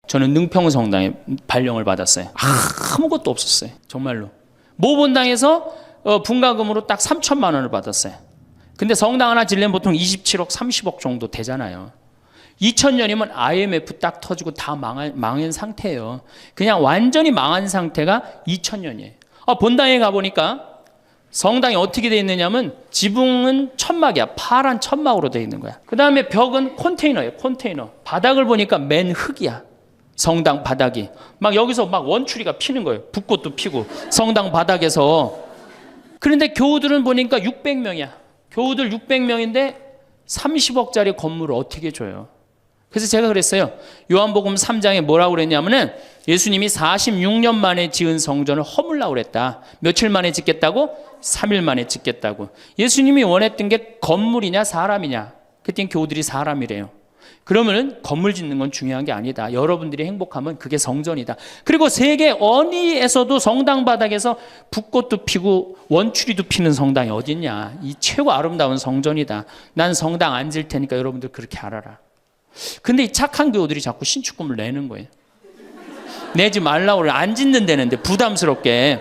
저는 능평성당에 발령을 받았어요. 아무것도 없었어요. 정말로. 모본당에서 분가금으로 딱 3천만 원을 받았어요. 근데 성당 하나 지려면 보통 27억, 30억 정도 되잖아요. 2000년이면 IMF 딱 터지고 다 망한 상태예요. 그냥 완전히 망한 상태가 2000년이에요. 본당에 가보니까 성당이 어떻게 되어 있느냐면 지붕은 천막이야. 파란 천막으로 되어 있는 거야. 그 다음에 벽은 컨테이너예요. 컨테이너. 바닥을 보니까 맨 흙이야. 성당 바닥이. 막 여기서 막 원추리가 피는 거예요. 붓꽃도 피고 성당 바닥에서. 그런데 교우들은 보니까 600명이야. 교우들 600명인데 30억짜리 건물을 어떻게 줘요? 그래서 제가 그랬어요. 요한복음 3장에 뭐라고 그랬냐면은 예수님이 46년 만에 지은 성전을 허물라고 그랬다. 며칠 만에 짓겠다고? 3일 만에 짓겠다고. 예수님이 원했던 게 건물이냐 사람이냐? 그땐 교우들이 사람이래요. 그러면은 건물 짓는 건 중요한 게 아니다. 여러분들이 행복하면 그게 성전이다. 그리고 세계 어디에서도 성당 바닥에서 붓꽃도 피고 원추리도 피는 성당이 어딨냐. 이 최고 아름다운 성전이다. 난 성당 안 질 테니까 여러분들 그렇게 알아라. 근데 이 착한 교우들이 자꾸 신축금을 내는 거예요. 내지 말라고 그래. 안 짓는다는데 부담스럽게.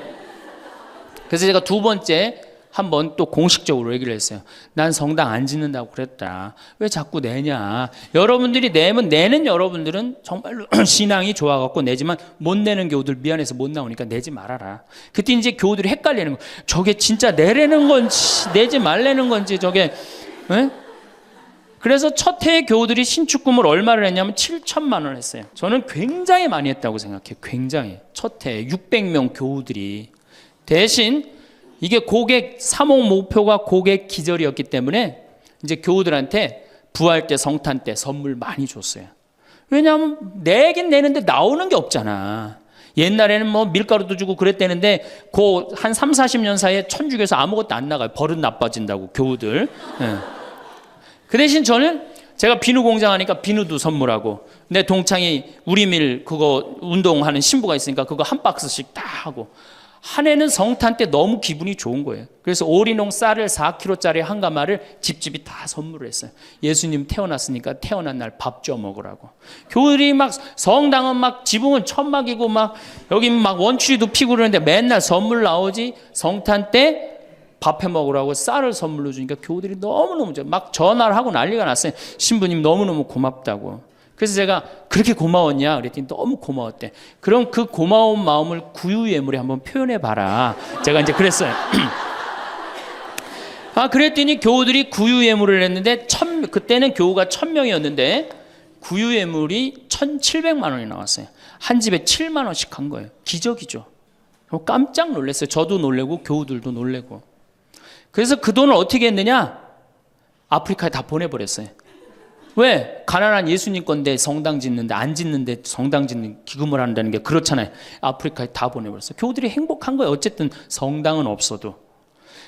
그래서 제가 두 번째 한번 또 공식적으로 얘기를 했어요. 난 성당 안 짓는다고 그랬다. 왜 자꾸 내냐. 여러분들이 내면 내는 여러분들은 정말로 신앙이 좋아갖고 내지만 못 내는 교우들 미안해서 못 나오니까 내지 말아라. 그때 이제 교우들이 헷갈리는 거예요. 저게 진짜 내라는 건지 내지 말라는 건지 저게. 에? 그래서 첫 해에 교우들이 신축금을 얼마를 했냐면 7천만 원 했어요. 저는 굉장히 많이 했다고 생각해요. 굉장히. 첫 해에 600명 교우들이. 대신 이게 고객 사목 목표가 고객 기절이었기 때문에 이제 교우들한테 부활 때 성탄 때 선물 많이 줬어요. 왜냐하면 내긴 내는데 나오는 게 없잖아. 옛날에는 뭐 밀가루도 주고 그랬대는데 그 한 3, 40년 사이에 천주교에서 아무것도 안 나가요. 버릇 나빠진다고 교우들. 네. 그 대신 저는 제가 비누 공장 하니까 비누도 선물하고 내 동창이 우리밀 그거 운동하는 신부가 있으니까 그거 한 박스씩 다 하고 한 해는 성탄 때 너무 기분이 좋은 거예요. 그래서 오리농 쌀을 4kg짜리 한 가마를 집집이 다 선물을 했어요. 예수님 태어났으니까 태어난 날 밥 줘 먹으라고. 교우들이 막 성당은 막 지붕은 천막이고 막 여기 막 원추리도 피고 그러는데 맨날 선물 나오지. 성탄 때 밥 해 먹으라고 쌀을 선물로 주니까 교우들이 너무너무 막 전화를 하고 난리가 났어요. 신부님 너무너무 고맙다고. 그래서 제가 그렇게 고마웠냐 그랬더니 너무 고마웠대. 그럼 그 고마운 마음을 구유예물에 한번 표현해 봐라. 제가 이제 그랬어요. 그랬더니 교우들이 구유예물을 했는데 그때는 교우가 1000명이었는데 구유예물이 1700만 원이 나왔어요. 한 집에 7만 원씩 한 거예요. 기적이죠. 깜짝 놀랐어요. 저도 놀래고 교우들도 놀래고. 그래서 그 돈을 어떻게 했느냐? 아프리카에 다 보내버렸어요. 왜? 가난한 예수님 건데 성당 짓는데 안 짓는데 성당 짓는 기금을 한다는 게 그렇잖아요. 아프리카에 다 보내버렸어요. 교우들이 행복한 거예요. 어쨌든 성당은 없어도.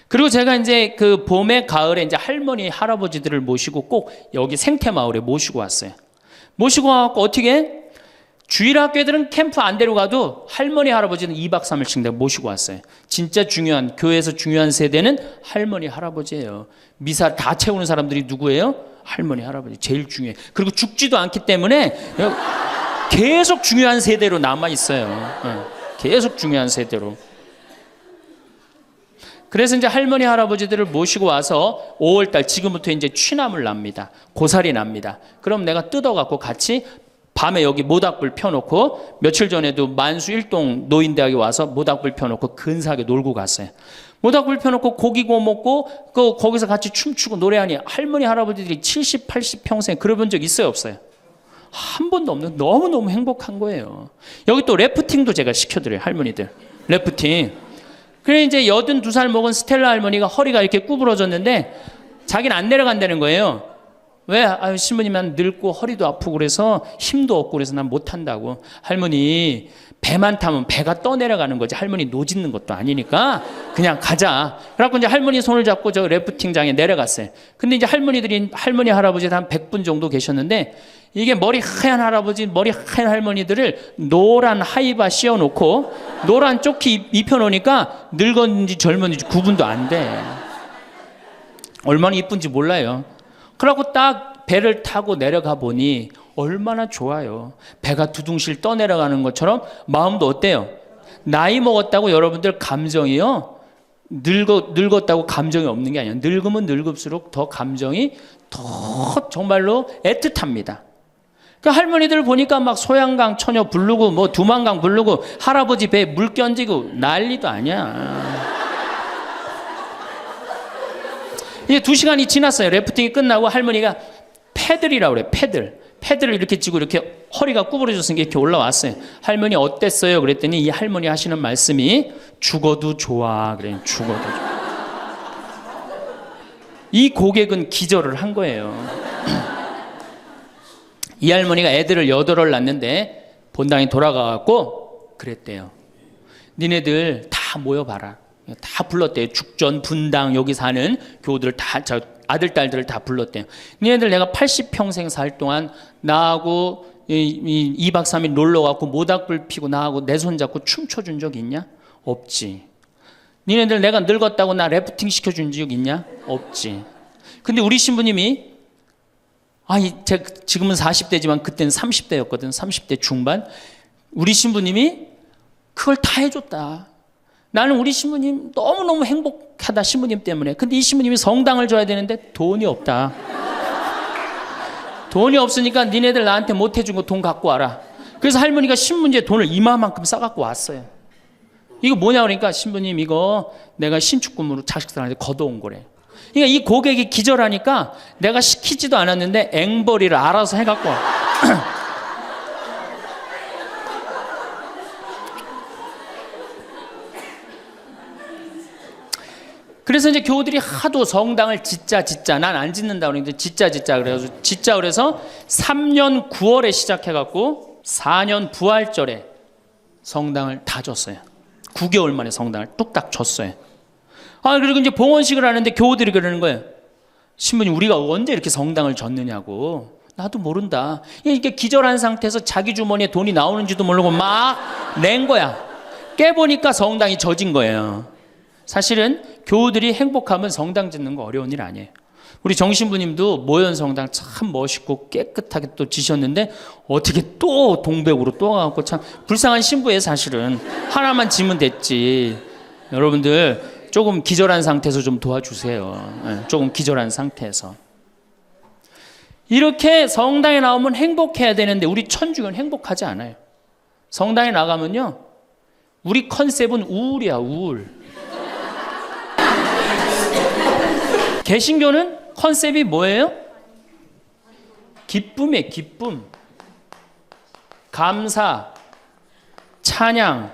그리고 제가 이제 그 봄에 가을에 이제 할머니 할아버지들을 모시고 꼭 여기 생태마을에 모시고 왔어요. 모시고 와갖고 어떻게 해? 주일학교들은 캠프 안 데려가도 할머니 할아버지는 2박 3일씩 내가 모시고 왔어요. 진짜 중요한 교회에서 중요한 세대는 할머니 할아버지예요. 미사 다 채우는 사람들이 누구예요? 할머니 할아버지 제일 중요해. 그리고 죽지도 않기 때문에 계속 중요한 세대로 남아 있어요. 계속 중요한 세대로. 그래서 이제 할머니 할아버지들을 모시고 와서 5월달 지금부터 이제 취나물 납니다. 고사리 납니다. 그럼 내가 뜯어갖고 같이 밤에 여기 모닥불 펴놓고 며칠 전에도 만수 일동 노인대학에 와서 모닥불 펴놓고 근사하게 놀고 갔어요. 모닥불 펴놓고 고기 구워 먹고 거기서 같이 춤추고 노래하니 할머니 할아버지들이 70, 80 평생 그래본 적 있어요 없어요? 한 번도 없는 너무너무 행복한 거예요. 여기 또 래프팅도 제가 시켜드려요. 할머니들 래프팅. 그래 이제 82살 먹은 스텔라 할머니가 허리가 이렇게 구부러졌는데 자기는 안 내려간다는 거예요. 왜? 신부님 난 늙고 허리도 아프고 그래서 힘도 없고 그래서 난 못한다고. 할머니 배만 타면 배가 떠내려가는 거지. 할머니 노짓는 것도 아니니까 그냥 가자. 그래갖고 이제 할머니 손을 잡고 저 래프팅장에 내려갔어요. 근데 이제 할머니 할아버지 한 100분 정도 계셨는데 이게 머리 하얀 할아버지 머리 하얀 할머니들을 노란 하이바 씌워놓고 노란 조끼 입혀놓으니까 늙었는지 젊었는지 구분도 안 돼. 얼마나 이쁜지 몰라요. 그러고 딱 배를 타고 내려가 보니 얼마나 좋아요. 배가 두둥실 떠내려가는 것처럼 마음도 어때요? 나이 먹었다고 여러분들 감정이요, 늙었다고 감정이 없는 게 아니에요. 늙으면 늙을수록 더 감정이 더 정말로 애틋합니다. 그 할머니들 보니까 막 소양강 처녀 부르고 뭐 두만강 부르고 할아버지 배에 물 껴지고 난리도 아니야. 이제 2시간이 지났어요. 래프팅이 끝나고 할머니가 패들이라고 그래. 패들을 이렇게 쥐고 이렇게 허리가 구부러졌으니까 이렇게 올라왔어요. 할머니 어땠어요? 그랬더니 이 할머니 하시는 말씀이 죽어도 좋아. 그래요. 죽어도 좋아. 이 고객은 기절을 한 거예요. 이 할머니가 애들을 8을 낳는데 본당에 돌아가갖고 그랬대요. 니네들 다 모여봐라. 다 불렀대요. 죽전, 분당, 여기 사는 교우들 다, 아들, 딸들을 다 불렀대요. 니네들 내가 80평생 살 동안 나하고 2박 3일 놀러 가고 모닥불 피고 나하고 내 손 잡고 춤춰준 적 있냐? 없지. 니네들 내가 늙었다고 나 래프팅 시켜준 적 있냐? 없지. 근데 우리 신부님이 지금은 40대지만 그때는 30대였거든. 30대 중반. 우리 신부님이 그걸 다 해줬다. 나는 우리 신부님 너무너무 행복하다, 신부님 때문에. 근데 이 신부님이 성당을 줘야 되는데 돈이 없다. 돈이 없으니까 니네들 나한테 못 해준 거 돈 갖고 와라. 그래서 할머니가 신문지에 돈을 이마만큼 싸갖고 왔어요. 이거 뭐냐 그러니까 신부님 이거 내가 신축금으로 자식들한테 걷어온 거래. 그러니까 이 고객이 기절하니까 내가 시키지도 않았는데 앵벌이를 알아서 해갖고 와. 그래서 이제 교우들이 하도 성당을 짓자 난 안 짓는다 그러는데 짓자 그래서 3년 9월에 시작해갖고 4년 부활절에 성당을 다 줬어요. 9개월 만에 성당을 뚝딱 줬어요. 그리고 이제 봉헌식을 하는데 교우들이 그러는 거예요. 신부님 우리가 언제 이렇게 성당을 줬느냐고. 나도 모른다. 이렇게 기절한 상태에서 자기 주머니에 돈이 나오는지도 모르고 막 낸 거야. 깨보니까 성당이 젖은 거예요. 사실은 교우들이 행복하면 성당 짓는 거 어려운 일 아니에요. 우리 정신부님도 모현 성당 참 멋있고 깨끗하게 또 지셨는데 어떻게 또 동백으로 또 가갖고 참 불쌍한 신부예요. 사실은 하나만 지면 됐지. 여러분들 조금 기절한 상태에서 좀 도와주세요. 조금 기절한 상태에서. 이렇게 성당에 나오면 행복해야 되는데 우리 천주교는 행복하지 않아요. 성당에 나가면요 우리 컨셉은 우울이야. 우울. 개신교는 컨셉이 뭐예요? 기쁨이에요. 기쁨, 감사, 찬양,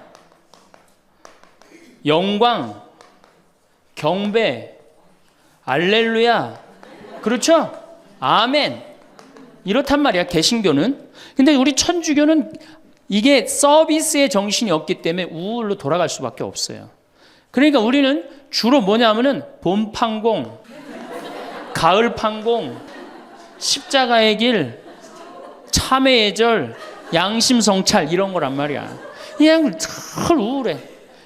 영광, 경배, 알렐루야. 그렇죠? 아멘. 이렇단 말이야 개신교는. 근데 우리 천주교는 이게 서비스의 정신이 없기 때문에 우울로 돌아갈 수밖에 없어요. 그러니까 우리는 주로 뭐냐면은 봄판공, 가을판공, 십자가의 길, 참회의 절, 양심성찰 이런 거란 말이야. 그냥 늘 우울해.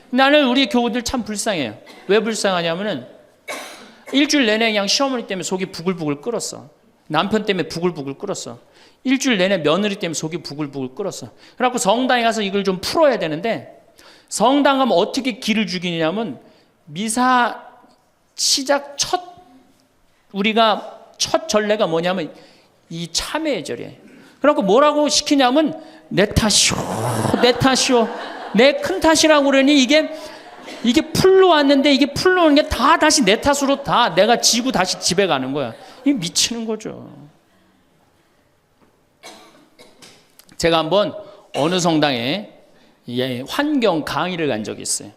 나는 우리 교우들 참 불쌍해요. 왜 불쌍하냐면은 일주일 내내 그냥 시어머니 때문에 속이 부글부글 끓었어. 남편 때문에 부글부글 끓었어. 일주일 내내 며느리 때문에 속이 부글부글 끓었어. 그래갖고 성당에 가서 이걸 좀 풀어야 되는데 성당 가면 어떻게 기를 죽이냐면 미사 시작 우리가 첫 전례가 뭐냐면 이 참회의 절이에요. 그래갖고 뭐라고 시키냐면 내 탓이오, 내 탓이오, 내 큰 탓이라고 그러니 이게 풀로 왔는데 이게 풀로 오는 게 다 다시 내 탓으로 다 내가 지고 다시 집에 가는 거야. 이게 미치는 거죠. 제가 한번 어느 성당에 환경 강의를 간 적이 있어요.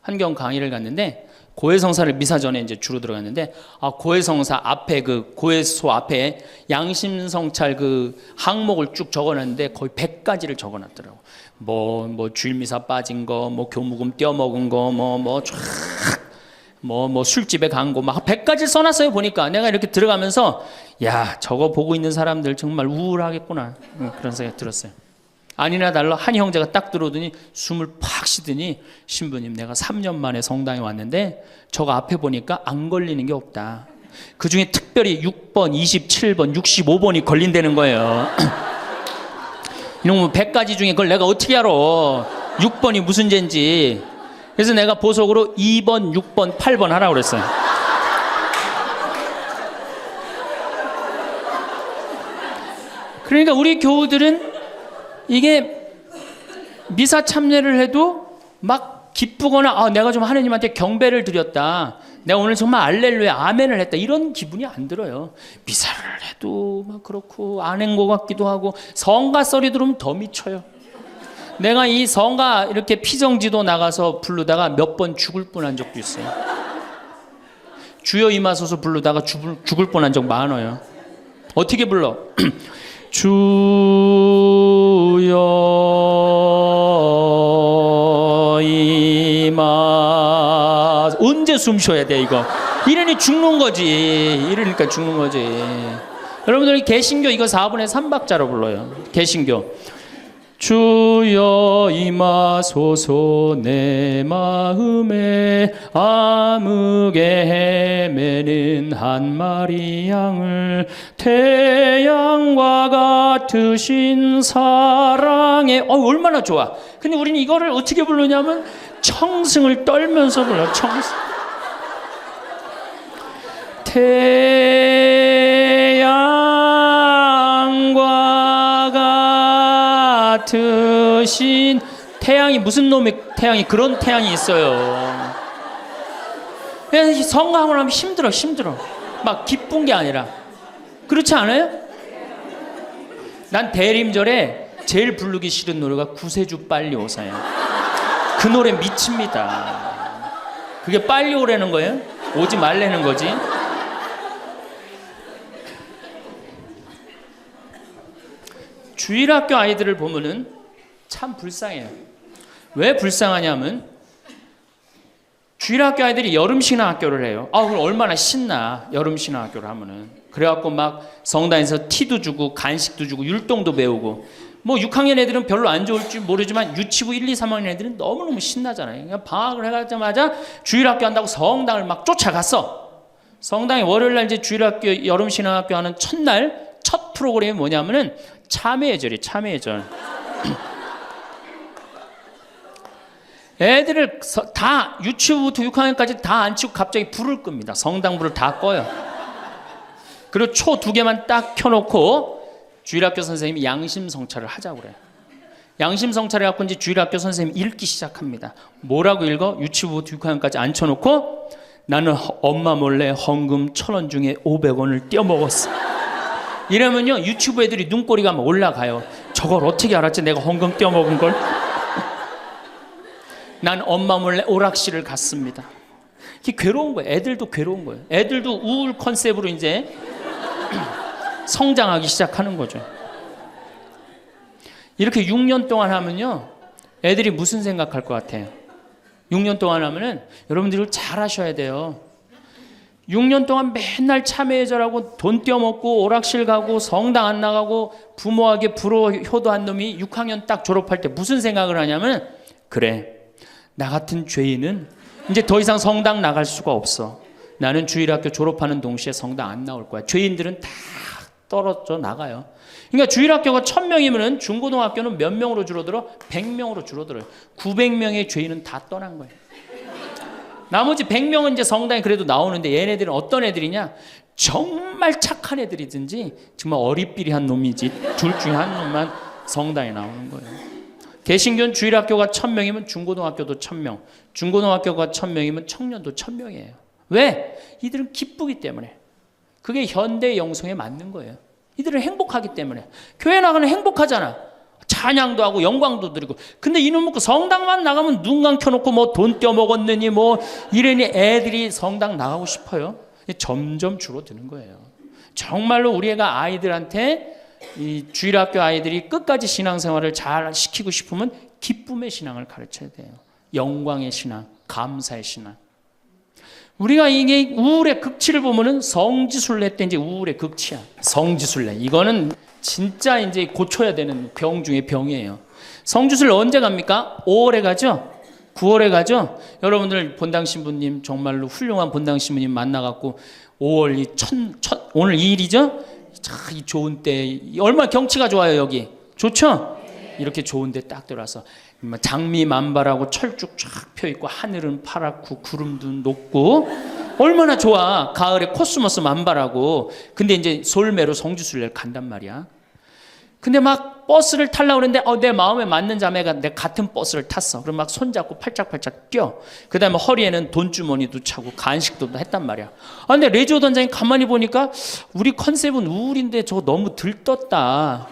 환경 강의를 갔는데 고해성사를 미사 전에 이제 주로 들어갔는데 고해성사 앞에 그 고해소 앞에 양심성찰 그 항목을 쭉 적어놨는데 거의 100가지를 적어놨더라고. 뭐 주일미사 빠진 거, 뭐 교무금 떼어먹은 거, 뭐 술집에 간 거 막 100가지 써놨어요. 보니까 내가 이렇게 들어가면서 야 저거 보고 있는 사람들 정말 우울하겠구나 그런 생각이 들었어요. 아니나 달라 한 형제가 딱 들어오더니 숨을 팍 쉬더니 신부님 내가 3년 만에 성당에 왔는데 저거 앞에 보니까 안 걸리는 게 없다. 그중에 특별히 6번, 27번, 65번이 걸린다는 거예요. 이놈 100가지 중에 그걸 내가 어떻게 알아? 6번이 무슨 죄인지. 그래서 내가 보석으로 2번, 6번, 8번 하라고 그랬어요. 그러니까 우리 교우들은 이게 미사 참여를 해도 막 기쁘거나 내가 좀 하느님한테 경배를 드렸다, 내가 오늘 정말 알렐루야 아멘을 했다, 이런 기분이 안 들어요. 미사를 해도 막 그렇고 안 한 것 같기도 하고, 성가 소리 들으면 더 미쳐요. 내가 이 성가 이렇게 피정지도 나가서 부르다가 몇 번 죽을 뻔한 적도 있어요. 주여 임하소서 부르다가 죽을 뻔한 적 많아요. 어떻게 불러? 주여 임하. 언제 숨 쉬어야 돼 이거? 이러니 죽는 거지. 이러니까 죽는 거지. 여러분들 개신교 이거 4분의 3박자로 불러요. 개신교. 주여 임하소서 내 마음에 암흑에 헤매는 한 마리 양을 태양과 같으신 사랑에. 얼마나 좋아. 근데 우리는 이거를 어떻게 부르냐면 청승을 떨면서 불러. 청승. 태양과 같으신. 태양이 무슨 놈의 태양이? 그런 태양이 있어요. 성가하고 나면 힘들어. 막 기쁜 게 아니라. 그렇지 않아요? 난 대림절에 제일 부르기 싫은 노래가 구세주 빨리 오사예요. 그 노래 미칩니다. 그게 빨리 오라는 거예요? 오지 말라는 거지. 주일학교 아이들을 보면은 참 불쌍해요. 왜 불쌍하냐면 주일학교 아이들이 여름신학교를 해요. 그럼 얼마나 신나, 여름신학교를 하면은. 그래갖고 막 성당에서 티도 주고 간식도 주고 율동도 배우고. 뭐 6학년 애들은 별로 안 좋을지 모르지만 유치부 1, 2, 3학년 애들은 너무너무 신나잖아요. 그러니까 방학을 해가자마자 주일학교 한다고 성당을 막 쫓아갔어. 성당에 월요일날 이제 주일학교 여름신학교 하는 첫날 첫 프로그램이 뭐냐면은 참회예절이에요. 참회예절. 애들을 다 유치부부터 6학년까지 다 안 치고 갑자기 불을 끕니다. 성당불을 다 꺼요. 그리고 초 2개만 딱 켜놓고 주일학교 선생님이 양심성찰을 하자고 그래요. 양심성찰을 갖고 이제 주일학교 선생님이 읽기 시작합니다. 뭐라고 읽어? 유치부부터 6학년까지 앉혀놓고 나는 엄마 몰래 헌금 1,000원 중에 500원을 떼어먹었어. 이러면요 유치부 애들이 눈꼬리가 막 올라가요. 저걸 어떻게 알았지? 내가 헌금 떼어먹은 걸? 난 엄마 몰래 오락실을 갔습니다. 이게 괴로운 거예요. 애들도 괴로운 거예요. 애들도 우울 컨셉으로 이제 성장하기 시작하는 거죠. 이렇게 6년 동안 하면요 애들이 무슨 생각할 것 같아요? 6년 동안 하면은 여러분들이 잘 하셔야 돼요. 6년 동안 맨날 참회절하고 돈 떼어먹고 오락실 가고 성당 안 나가고 부모에게 불호 효도한 놈이 6학년 딱 졸업할 때 무슨 생각을 하냐면, 그래 나 같은 죄인은 이제 더 이상 성당 나갈 수가 없어. 나는 주일학교 졸업하는 동시에 성당 안 나올 거야. 죄인들은 다 떨어져 나가요. 그러니까 주일학교가 1,000명이면 중고등학교는 몇 명으로 줄어들어? 100명으로 줄어들어요. 900명의 죄인은 다 떠난 거예요. 나머지 100명은 이제 성당에 그래도 나오는데, 얘네들은 어떤 애들이냐? 정말 착한 애들이든지 정말 어리삐리한 놈이지 둘 중에 한 놈만 성당에 나오는 거예요. 개신교는 주일학교가 1,000명이면 중고등학교도 1,000명, 중고등학교가 1,000명이면 청년도 1,000명이에요. 왜? 이들은 기쁘기 때문에. 그게 현대 영성에 맞는 거예요. 이들은 행복하기 때문에. 교회 나가면 행복하잖아. 찬양도 하고 영광도 드리고. 근데 이놈 먹고 성당만 나가면 눈 감켜놓고 뭐 돈 떼어먹었느니 뭐 이러니 애들이 성당 나가고 싶어요. 점점 줄어드는 거예요. 정말로 우리 애가 아이들한테, 이 주일학교 아이들이 끝까지 신앙생활을 잘 시키고 싶으면 기쁨의 신앙을 가르쳐야 돼요. 영광의 신앙, 감사의 신앙. 우리가 이게 우울의 극치를 보면은 성지순례 때 이제 우울의 극치야. 성지순례. 이거는 진짜 이제 고쳐야 되는 병 중에 병이에요. 성지순례 언제 갑니까? 5월에 가죠? 9월에 가죠? 여러분들 본당 신부님 정말로 훌륭한 본당 신부님 만나갖고 5월 오늘 2일이죠? 참 이 좋은 때 얼마나 경치가 좋아요. 여기 좋죠? 이렇게 좋은데 딱 들어와서 장미 만발하고 철쭉 쫙 펴있고 하늘은 파랗고 구름도 높고 얼마나 좋아. 가을에 코스모스 만발하고. 근데 이제 솔매로 성지순례를 간단 말이야. 근데 막 버스를 타려고 그랬는데 내 마음에 맞는 자매가 내 같은 버스를 탔어. 그럼 막 손잡고 팔짝팔짝 뛰어. 그 다음에 허리에는 돈주머니도 차고 간식도 했단 말이야. 근데 레지오 단장이 가만히 보니까 우리 컨셉은 우울인데 저거 너무 들떴다.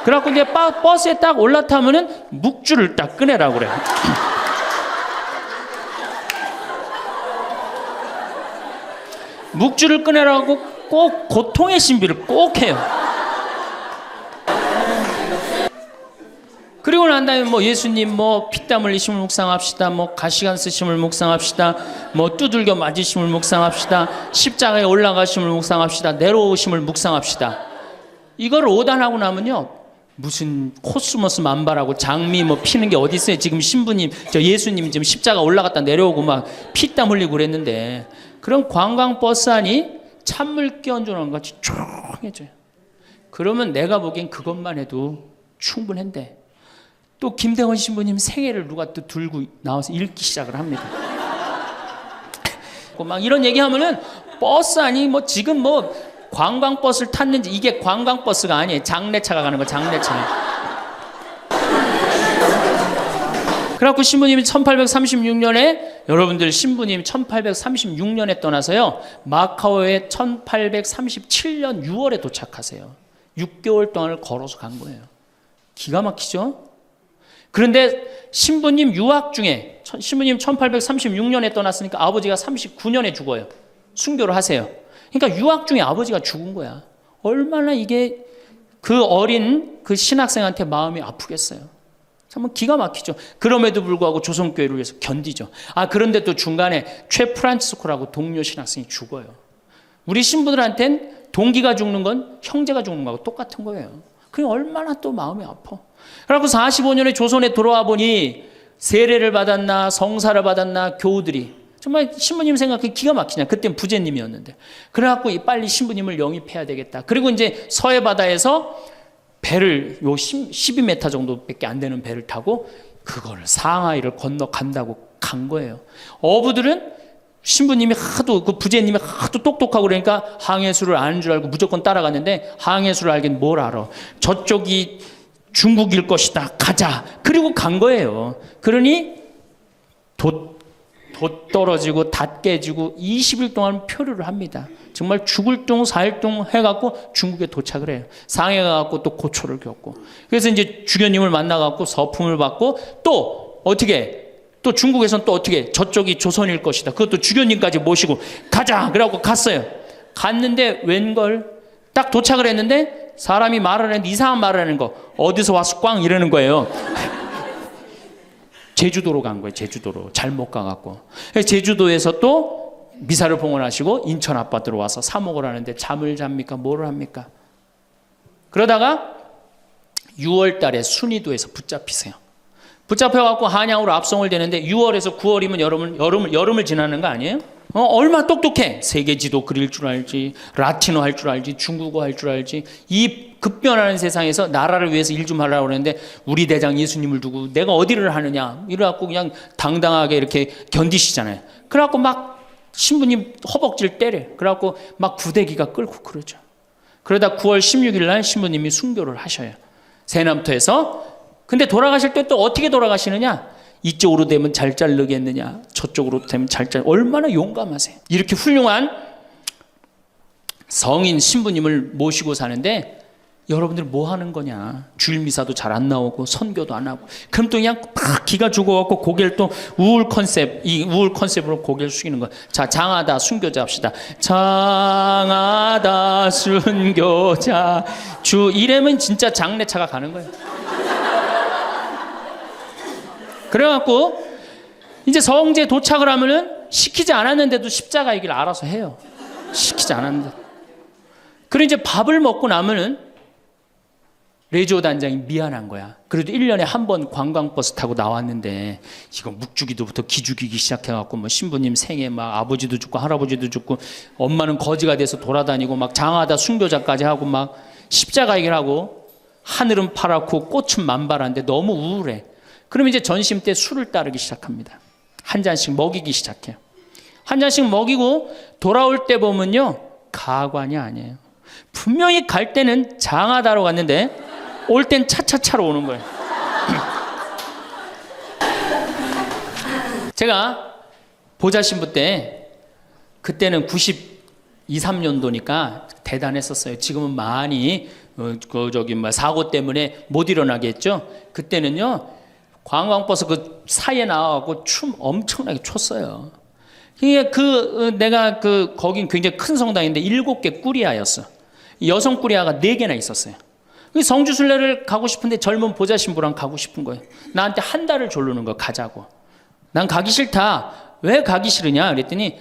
그래갖고 이제 버스에 딱 올라타면은 묵주를 딱 꺼내라고 그래. 묵주를 꺼내라고 꼭 고통의 신비를 꼭 해요. 그리고 난 다음에 뭐 예수님 뭐 피땀 흘리심을 묵상합시다. 뭐 가시관 쓰심을 묵상합시다. 뭐 두들겨 맞으심을 묵상합시다. 십자가에 올라가심을 묵상합시다. 내려오심을 묵상합시다. 이걸 오단하고 나면요. 무슨 코스모스 만발하고 장미 뭐 피는 게 어디 있어요. 지금 신부님, 저 예수님 지금 십자가 올라갔다 내려오고 막 피땀 흘리고 그랬는데 그런 관광버스 안이 찬물 끼얹어놓은 것 같이 조용해져요. 그러면 내가 보기엔 그것만 해도 충분한데 또 김대원 신부님 생애를 누가 또 들고 나와서 읽기 시작을 합니다. 막 이런 얘기하면은 버스 안이 뭐 지금 뭐 관광버스를 탔는지 이게 관광버스가 아니에요. 장례차가 가는 거 장례차. 그래갖고 신부님이 1836년에 여러분들 신부님 1836년에 떠나서요. 마카오에 1837년 6월에 도착하세요. 6개월 동안을 걸어서 간 거예요. 기가 막히죠? 그런데 신부님 유학 중에 신부님 1836년에 떠났으니까 아버지가 39년에 죽어요. 순교를 하세요. 그러니까 유학 중에 아버지가 죽은 거야. 얼마나 이게 그 어린 그 신학생한테 마음이 아프겠어요. 정말 기가 막히죠. 그럼에도 불구하고 조선교회를 위해서 견디죠. 그런데 또 중간에 최 프란치스코라고 동료 신학생이 죽어요. 우리 신부들한텐 동기가 죽는 건 형제가 죽는 거하고 똑같은 거예요. 그게 얼마나 또 마음이 아파. 그래갖고 45년에 조선에 돌아와 보니 세례를 받았나 성사를 받았나 교우들이 정말 신부님 생각해 기가 막히냐. 그땐 부제님이었는데. 그래갖고 빨리 신부님을 영입해야 되겠다. 그리고 이제 서해 바다에서 배를 요 12m 정도밖에 안 되는 배를 타고 그거를 상하이를 건너간다고 간 거예요. 어부들은 신부님이 하도 그 부제님이 하도 똑똑하고 그러니까 항해수를 아는 줄 알고 무조건 따라갔는데 항해수를 알긴 뭘 알아. 저쪽이 중국일 것이다. 가자. 그리고 간 거예요. 그러니 돛 떨어지고 닷 깨지고 20일 동안 표류를 합니다. 정말 죽을 둥 살 둥 해갖고 중국에 도착을 해요. 상해 가갖고 또 고초를 겪고. 그래서 이제 주교님을 만나갖고 서품을 받고 또 어떻게 또 중국에서는 또 어떻게 저쪽이 조선일 것이다. 그것도 주교님까지 모시고 가자. 그래갖고 갔어요. 갔는데 웬걸 딱 도착을 했는데 사람이 말을 했는데 이상한 말을 하는 거. 어디서 와서 꽝 이러는 거예요. 제주도로 간 거예요. 제주도로. 잘못 가갖고. 제주도에서 또 미사를 봉헌하시고 인천 아파트로 와서 사목을 하는데 잠을 잡니까? 뭐를 합니까? 그러다가 6월 달에 순이도에서 붙잡히세요. 붙잡혀갖고 한양으로 압송을 되는데 6월에서 9월이면 여름을 지나는 거 아니에요? 얼마나 똑똑해. 세계 지도 그릴 줄 알지, 라틴어 할 줄 알지, 중국어 할 줄 알지. 이 급변하는 세상에서 나라를 위해서 일 좀 하려고 그러는데 우리 대장 예수님을 두고 내가 어디를 하느냐 이래갖고 그냥 당당하게 이렇게 견디시잖아요. 그래갖고 막 신부님 허벅지를 때려. 그래갖고 막 구데기가 끓고 그러죠. 그러다 9월 16일 날 신부님이 순교를 하셔요. 세남토에서. 근데 돌아가실 때 또 어떻게 돌아가시느냐? 이쪽으로 되면 잘 자르겠느냐, 저쪽으로 되면 잘 자르. 얼마나 용감하세요. 이렇게 훌륭한 성인 신부님을 모시고 사는데 여러분들 뭐 하는 거냐? 주일 미사도 잘 안 나오고 선교도 안 하고. 그럼 또 그냥 팍 기가 죽어갖고 고개를 또 우울 컨셉으로 고개를 숙이는 거야. 자, 장하다 순교자 합시다. 장하다 순교자 주 이러면 진짜 장례차가 가는 거예요. 그래갖고 이제 성지에 도착을 하면은 시키지 않았는데도 십자가 얘기를 알아서 해요. 시키지 않았는데. 그리고 이제 밥을 먹고 나면은 레지오 단장이 미안한 거야. 그래도 1년에 한 번 관광버스 타고 나왔는데 이거 묵주기도부터 기죽이기 시작해갖고 뭐 신부님 생에 막 아버지도 죽고 할아버지도 죽고 엄마는 거지가 돼서 돌아다니고 막 장하다 순교자까지 하고 막 십자가 얘기를 하고 하늘은 파랗고 꽃은 만발한데 너무 우울해. 그럼 이제 전심 때 술을 따르기 시작합니다. 한 잔씩 먹이기 시작해요. 한 잔씩 먹이고 돌아올 때 보면요, 가관이 아니에요. 분명히 갈 때는 장하다로 갔는데 올 땐 차차차로 오는 거예요. 제가 보좌 신부 때, 그때는 92, 3년도니까 대단했었어요. 지금은 많이 사고 때문에 못 일어나게 했죠. 그때는요, 관광버스 그 사이에 나와갖고 춤 엄청나게 췄어요. 내가 거긴 굉장히 큰 성당인데 7개 꾸리아였어. 여성 꾸리아가 4개나 있었어요. 성주순례를 가고 싶은데 젊은 보좌 신부랑 가고 싶은 거예요. 나한테 한 달을 조르는 거, 가자고. 난 가기 싫다. 왜 가기 싫으냐 그랬더니,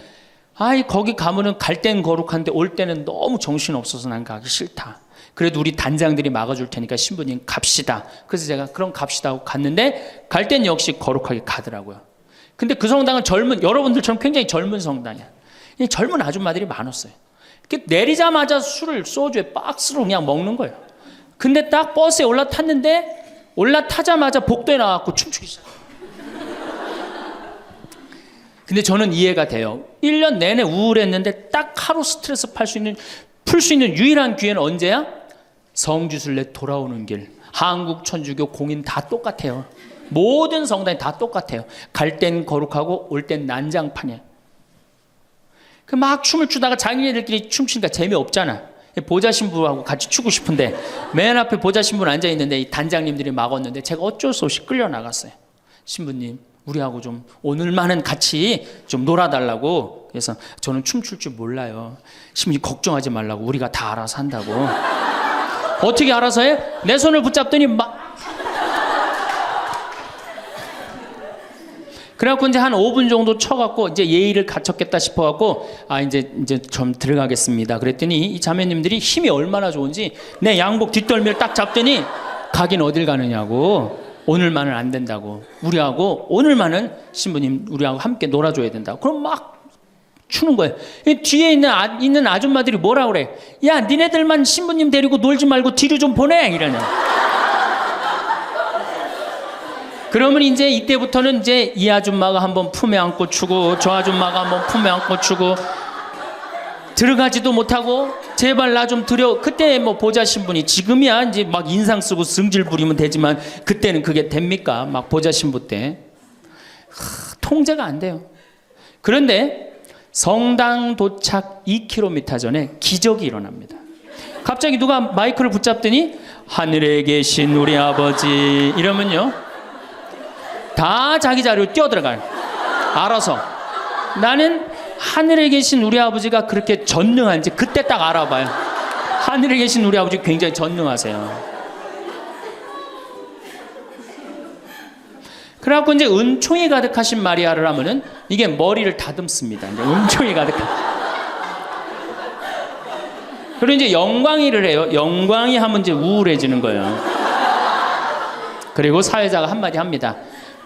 거기 가면은 갈 땐 거룩한데 올 때는 너무 정신 없어서 난 가기 싫다. 그래도 우리 단장들이 막아줄 테니까 신부님 갑시다. 그래서 제가 그럼 갑시다 하고 갔는데, 갈 땐 역시 거룩하게 가더라고요. 근데 그 성당은 여러분들처럼 굉장히 젊은 성당이야. 젊은 아줌마들이 많았어요. 내리자마자 술을 소주에 박스로 그냥 먹는 거예요. 근데 딱 버스에 올라타자마자 복도에 나와서 춤추기 시작해요. 근데 저는 이해가 돼요. 1년 내내 우울했는데 딱 하루 스트레스 풀 수 있는 유일한 기회는 언제야? 성주순례 돌아오는 길. 한국 천주교 공인 다 똑같아요. 모든 성당이 다 똑같아요. 갈 땐 거룩하고 올 땐 난장판이에요. 막 춤을 추다가 자기네들끼리 춤추니까 재미없잖아. 보좌 신부하고 같이 추고 싶은데 맨 앞에 보좌 신부는 앉아있는데 이 단장님들이 막았는데 제가 어쩔 수 없이 끌려나갔어요. 신부님, 우리하고 좀 오늘만은 같이 좀 놀아달라고. 그래서 저는 춤출 줄 몰라요. 신부님 걱정하지 말라고, 우리가 다 알아서 한다고. 어떻게 알아서 해? 내 손을 붙잡더니 그래갖고 이제 한 5분 정도 쳐갖고 이제 예의를 갖췄겠다 싶어갖고 이제 좀 들어가겠습니다. 그랬더니 이 자매님들이 힘이 얼마나 좋은지 내 양복 뒷덜미를 딱 잡더니 가긴 어딜 가느냐고. 오늘만은 안 된다고. 우리하고 오늘만은 신부님 우리하고 함께 놀아줘야 된다고. 그럼 막 추는 거예요. 뒤에 있는 아줌마들이 뭐라 그래? 야, 니네들만 신부님 데리고 놀지 말고 뒤로 좀 보내 이러네. 그러면 이제 이때부터는 이제 이 아줌마가 한번 품에 안고 추고 저 아줌마가 한번 품에 안고 추고 들어가지도 못하고 제발 나 좀 들여. 그때 뭐 보좌 신부니 지금이야 이제 막 인상 쓰고 승질 부리면 되지만 그때는 그게 됩니까? 막 보좌 신부 때 통제가 안 돼요. 그런데 성당 도착 2km 전에 기적이 일어납니다. 갑자기 누가 마이크를 붙잡더니 하늘에 계신 우리 아버지 이러면요 다 자기 자리로 뛰어들어가요. 알아서. 나는 하늘에 계신 우리 아버지가 그렇게 전능한지 그때 딱 알아봐요. 하늘에 계신 우리 아버지 굉장히 전능하세요. 그래갖고 이제 은총이 가득하신 마리아를 하면은 이게 머리를 다듬습니다. 이제 은총이 가득한. 그리고 이제 영광이를 해요. 영광이 하면 이제 우울해지는 거예요. 그리고 사회자가 한마디 합니다.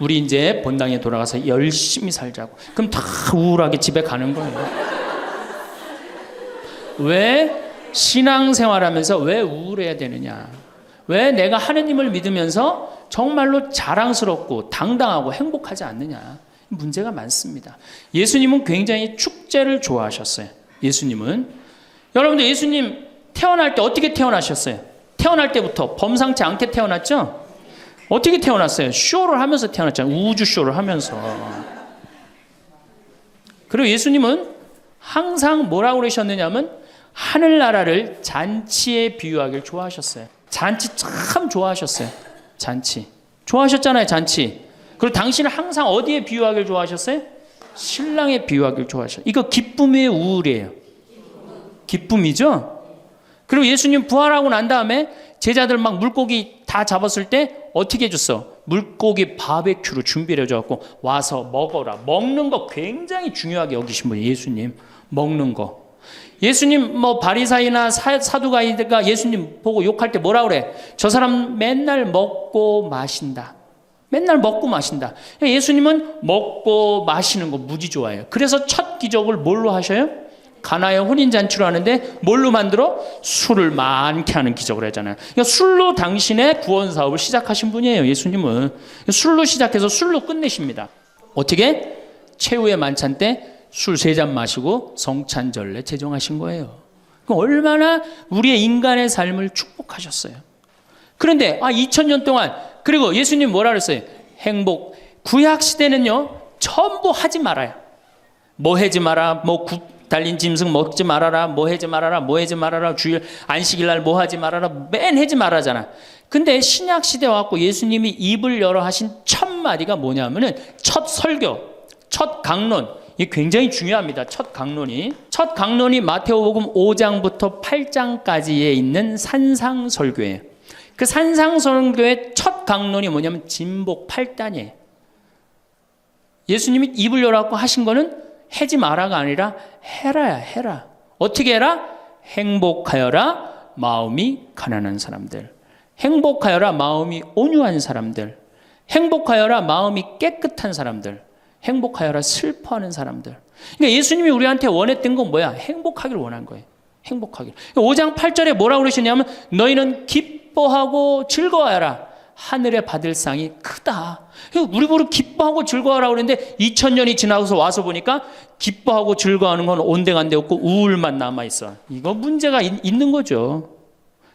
우리 이제 본당에 돌아가서 열심히 살자고. 그럼 다 우울하게 집에 가는 거예요. 왜 신앙생활하면서 왜 우울해야 되느냐? 왜 내가 하느님을 믿으면서 정말로 자랑스럽고 당당하고 행복하지 않느냐? 문제가 많습니다. 예수님은 굉장히 축제를 좋아하셨어요. 예수님은. 여러분들 예수님 태어날 때 어떻게 태어나셨어요? 태어날 때부터 범상치 않게 태어났죠? 어떻게 태어났어요? 쇼를 하면서 태어났잖아요. 우주 쇼를 하면서. 그리고 예수님은 항상 뭐라고 그러셨느냐면 하늘나라를 잔치에 비유하기를 좋아하셨어요. 잔치 참 좋아하셨어요. 잔치. 좋아하셨잖아요, 잔치. 그리고 당신은 항상 어디에 비유하기를 좋아하셨어요? 신랑에 비유하기를 좋아하셨어요. 이거 기쁨이에요, 우울이에요? 기쁨이죠? 그리고 예수님 부활하고 난 다음에 제자들 막 물고기 다 잡았을 때 어떻게 해줬어? 물고기 바베큐로 준비를 해줘갖고 와서 먹어라. 먹는 거 굉장히 중요하게 여기신 분이에요. 예수님. 먹는 거. 예수님 뭐 바리사이나 사두가이가 예수님 보고 욕할 때 뭐라 그래? 저 사람 맨날 먹고 마신다. 맨날 먹고 마신다. 예수님은 먹고 마시는 거 무지 좋아해요. 그래서 첫 기적을 뭘로 하셔요? 가나의 혼인잔치로 하는데 뭘로 만들어? 술을 많게 하는 기적을 하잖아요. 그러니까 술로 당신의 구원 사업을 시작하신 분이에요. 예수님은 술로 시작해서 술로 끝내십니다. 어떻게? 최후의 만찬 때 술 3잔 마시고 성찬전례 제정하신 거예요. 그럼 얼마나 우리의 인간의 삶을 축복하셨어요. 그런데 2000년 동안, 그리고 예수님 뭐라 그랬어요? 행복. 구약 시대는요 전부 하지 말아요. 뭐 하지 마라, 뭐 달린 짐승 먹지 말아라, 뭐 하지 말아라, 뭐 하지 말아라, 주일 안식일 날 뭐 하지 말아라, 맨 하지 말아잖아. 근데 신약 시대 와갖고 예수님이 입을 열어 하신 첫 마디가 뭐냐면은 첫 설교, 첫 강론. 이게 굉장히 중요합니다. 첫 강론이 마태복음 5장부터 8장까지에 있는 산상설교예요. 그 산상설교의 첫 강론이 뭐냐면 진복 8단이에요. 예수님이 입을 열어갖고 하신 거는 하지 마라가 아니라 해라야, 해라. 어떻게 해라? 행복하여라 마음이 가난한 사람들, 행복하여라 마음이 온유한 사람들, 행복하여라 마음이 깨끗한 사람들, 행복하여라 슬퍼하는 사람들. 그러니까 예수님이 우리한테 원했던 건 뭐야? 행복하기를 원한 거예요. 행복하기를. 5장 8절에 뭐라고 그러시냐면 너희는 기뻐하고 즐거워하라. 하늘에 받을 상이 크다. 우리 보러 기뻐하고 즐거워하라고 그러는데 2000년이 지나서 와서 보니까 기뻐하고 즐거워하는 건 온데간데 없고 우울만 남아있어. 이거 문제가 있는 거죠.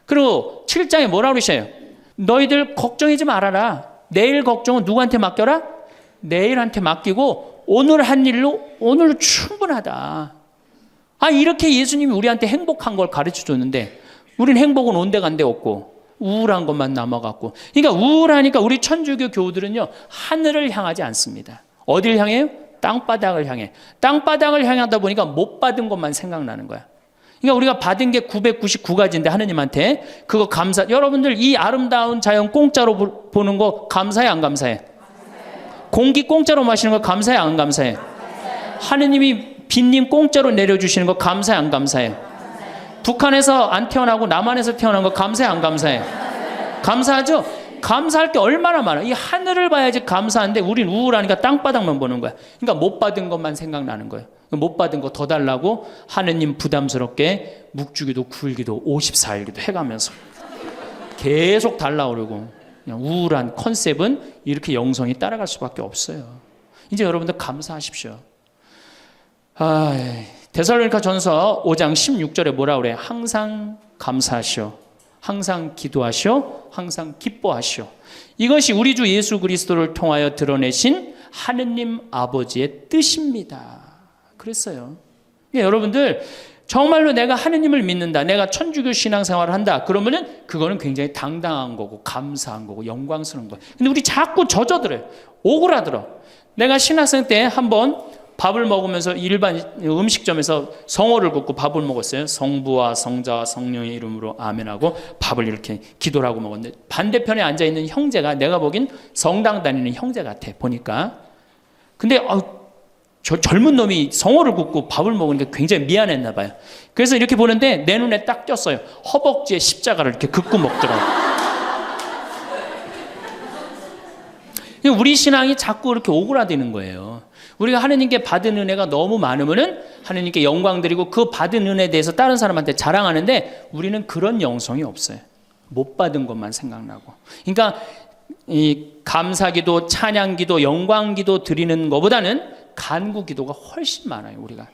그리고 7장에 뭐라고 그러셔요? 너희들 걱정하지 말아라. 내일 걱정은 누구한테 맡겨라? 내일한테 맡기고 오늘 한 일로 오늘 충분하다. 이렇게 예수님이 우리한테 행복한 걸 가르쳐 줬는데 우린 행복은 온데간데 없고 우울한 것만 남아갖고. 그러니까 우울하니까 우리 천주교 교우들은요 하늘을 향하지 않습니다. 어딜 향해요? 땅바닥을 향해. 땅바닥을 향하다 보니까 못 받은 것만 생각나는 거야. 그러니까 우리가 받은 게 999가지인데 하느님한테 그거 감사. 여러분들 이 아름다운 자연 공짜로 보는 거 감사해 안 감사해? 공기 공짜로 마시는 거 감사해 안 감사해? 하느님이 빈님 공짜로 내려주시는 거 감사해 안 감사해? 북한에서 안 태어나고 남한에서 태어난 거 감사해 안 감사해? 감사하죠? 감사할 게 얼마나 많아. 이 하늘을 봐야지 감사한데 우린 우울하니까 땅바닥만 보는 거야. 그러니까 못 받은 것만 생각나는 거예요. 못 받은 거 더 달라고 하느님 부담스럽게 묵주기도 9일기도 54일기도 해가면서 계속 달라고 그러고. 그냥 우울한 컨셉은 이렇게 영성이 따라갈 수밖에 없어요. 이제 여러분들 감사하십시오. 데살로니가 전서 5장 16절에 뭐라 그래? 항상 감사하시오. 항상 기도하시오. 항상 기뻐하시오. 이것이 우리 주 예수 그리스도를 통하여 드러내신 하느님 아버지의 뜻입니다. 그랬어요. 여러분들 정말로 내가 하느님을 믿는다, 내가 천주교 신앙생활을 한다, 그러면은 그거는 굉장히 당당한 거고 감사한 거고 영광스러운 거예요. 근데 우리 자꾸 젖어들어요. 오그라들어. 내가 신학생 때 한번 밥을 먹으면서 일반 음식점에서 성호를 긋고 밥을 먹었어요. 성부와 성자와 성령의 이름으로 아멘하고 밥을 이렇게 기도를 하고 먹었는데 반대편에 앉아있는 형제가 내가 보긴 성당 다니는 형제 같아 보니까. 근데 저 젊은 놈이 성호를 긋고 밥을 먹으니까 굉장히 미안했나 봐요. 그래서 이렇게 보는데 내 눈에 딱 띄었어요. 허벅지에 십자가를 이렇게 긋고 먹더라고요. 우리 신앙이 자꾸 이렇게 오그라드는 거예요. 우리가 하느님께 받은 은혜가 너무 많으면은 하느님께 영광 드리고 그 받은 은혜에 대해서 다른 사람한테 자랑하는데 우리는 그런 영성이 없어요. 못 받은 것만 생각나고. 그러니까 이 감사기도, 찬양기도, 영광기도 드리는 것보다는 간구기도가 훨씬 많아요. 우리가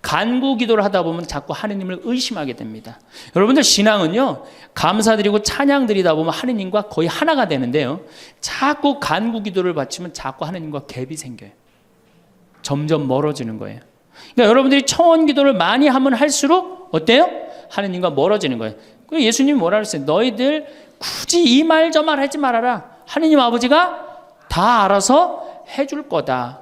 간구기도를 하다 보면 자꾸 하느님을 의심하게 됩니다. 여러분들 신앙은요 감사드리고 찬양드리다 보면 하느님과 거의 하나가 되는데요, 자꾸 간구기도를 바치면 자꾸 하느님과 갭이 생겨요. 점점 멀어지는 거예요. 그러니까 여러분들이 청원기도를 많이 하면 할수록 어때요? 하느님과 멀어지는 거예요. 예수님이 뭐라 그랬어요? 너희들 굳이 이 말 저 말 하지 말아라. 하느님 아버지가 다 알아서 해줄 거다.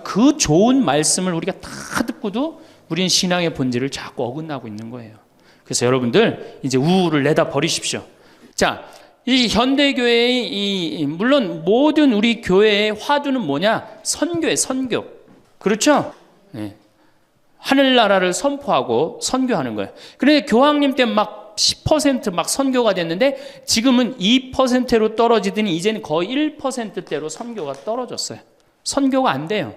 그 좋은 말씀을 우리가 다 듣고도 우리는 신앙의 본질을 자꾸 어긋나고 있는 거예요. 그래서 여러분들 이제 우울을 내다 버리십시오. 자, 이 현대교회의 물론 모든 우리 교회의 화두는 뭐냐? 선교예요. 선교. 그렇죠? 네. 하늘나라를 선포하고 선교하는 거예요. 그런데 교황님 때 막 10% 막 선교가 됐는데 지금은 2%로 떨어지더니 이제는 거의 1%대로 선교가 떨어졌어요. 선교가 안 돼요.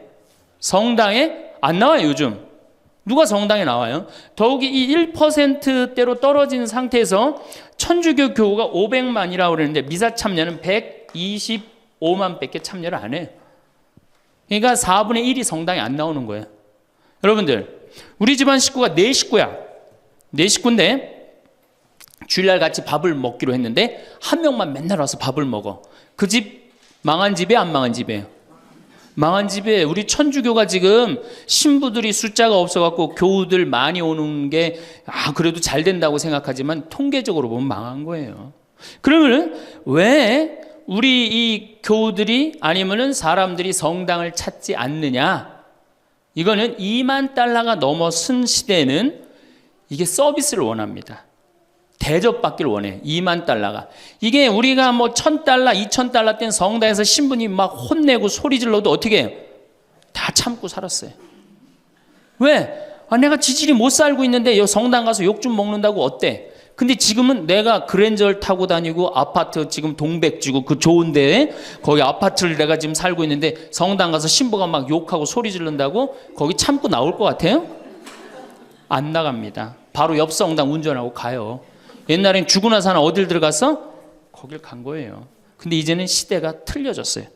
성당에 안 나와요, 요즘. 누가 성당에 나와요? 더욱이 이 1%대로 떨어진 상태에서 천주교 교우가 500만이라고 그러는데 미사 참여는 125만 밖에 참여를 안 해요. 그러니까 4분의 1이 성당에 안 나오는 거예요. 여러분들, 우리 집안 식구가 4식구야. 4식구인데 주일날 같이 밥을 먹기로 했는데 한 명만 맨날 와서 밥을 먹어. 그 집 망한 집이에요, 안 망한 집이에요? 망한 집에 우리 천주교가 지금 신부들이 숫자가 없어갖고 교우들 많이 오는 게 그래도 잘 된다고 생각하지만 통계적으로 보면 망한 거예요. 그러면 왜 우리 이 교우들이 아니면은 사람들이 성당을 찾지 않느냐? 이거는 2만 달러가 넘어선 시대에는 이게 서비스를 원합니다. 대접받기를 원해. 2만 달러가. 이게 우리가 뭐 1,000달러, 2,000달러 땐 성당에서 신부님 막 혼내고 소리 질러도 어떻게 해요? 다 참고 살았어요. 왜? 내가 지질이 못 살고 있는데 여 성당 가서 욕 좀 먹는다고 어때? 근데 지금은 내가 그랜저를 타고 다니고 아파트 지금 동백지구 그 좋은 데에 거기 아파트를 내가 지금 살고 있는데 성당 가서 신부가 막 욕하고 소리 지른다고 거기 참고 나올 것 같아요? 안 나갑니다. 바로 옆 성당 운전하고 가요. 옛날엔 죽고 나서 하나 어딜 들어갔어? 거길 간 거예요. 근데 이제는 시대가 틀려졌어요.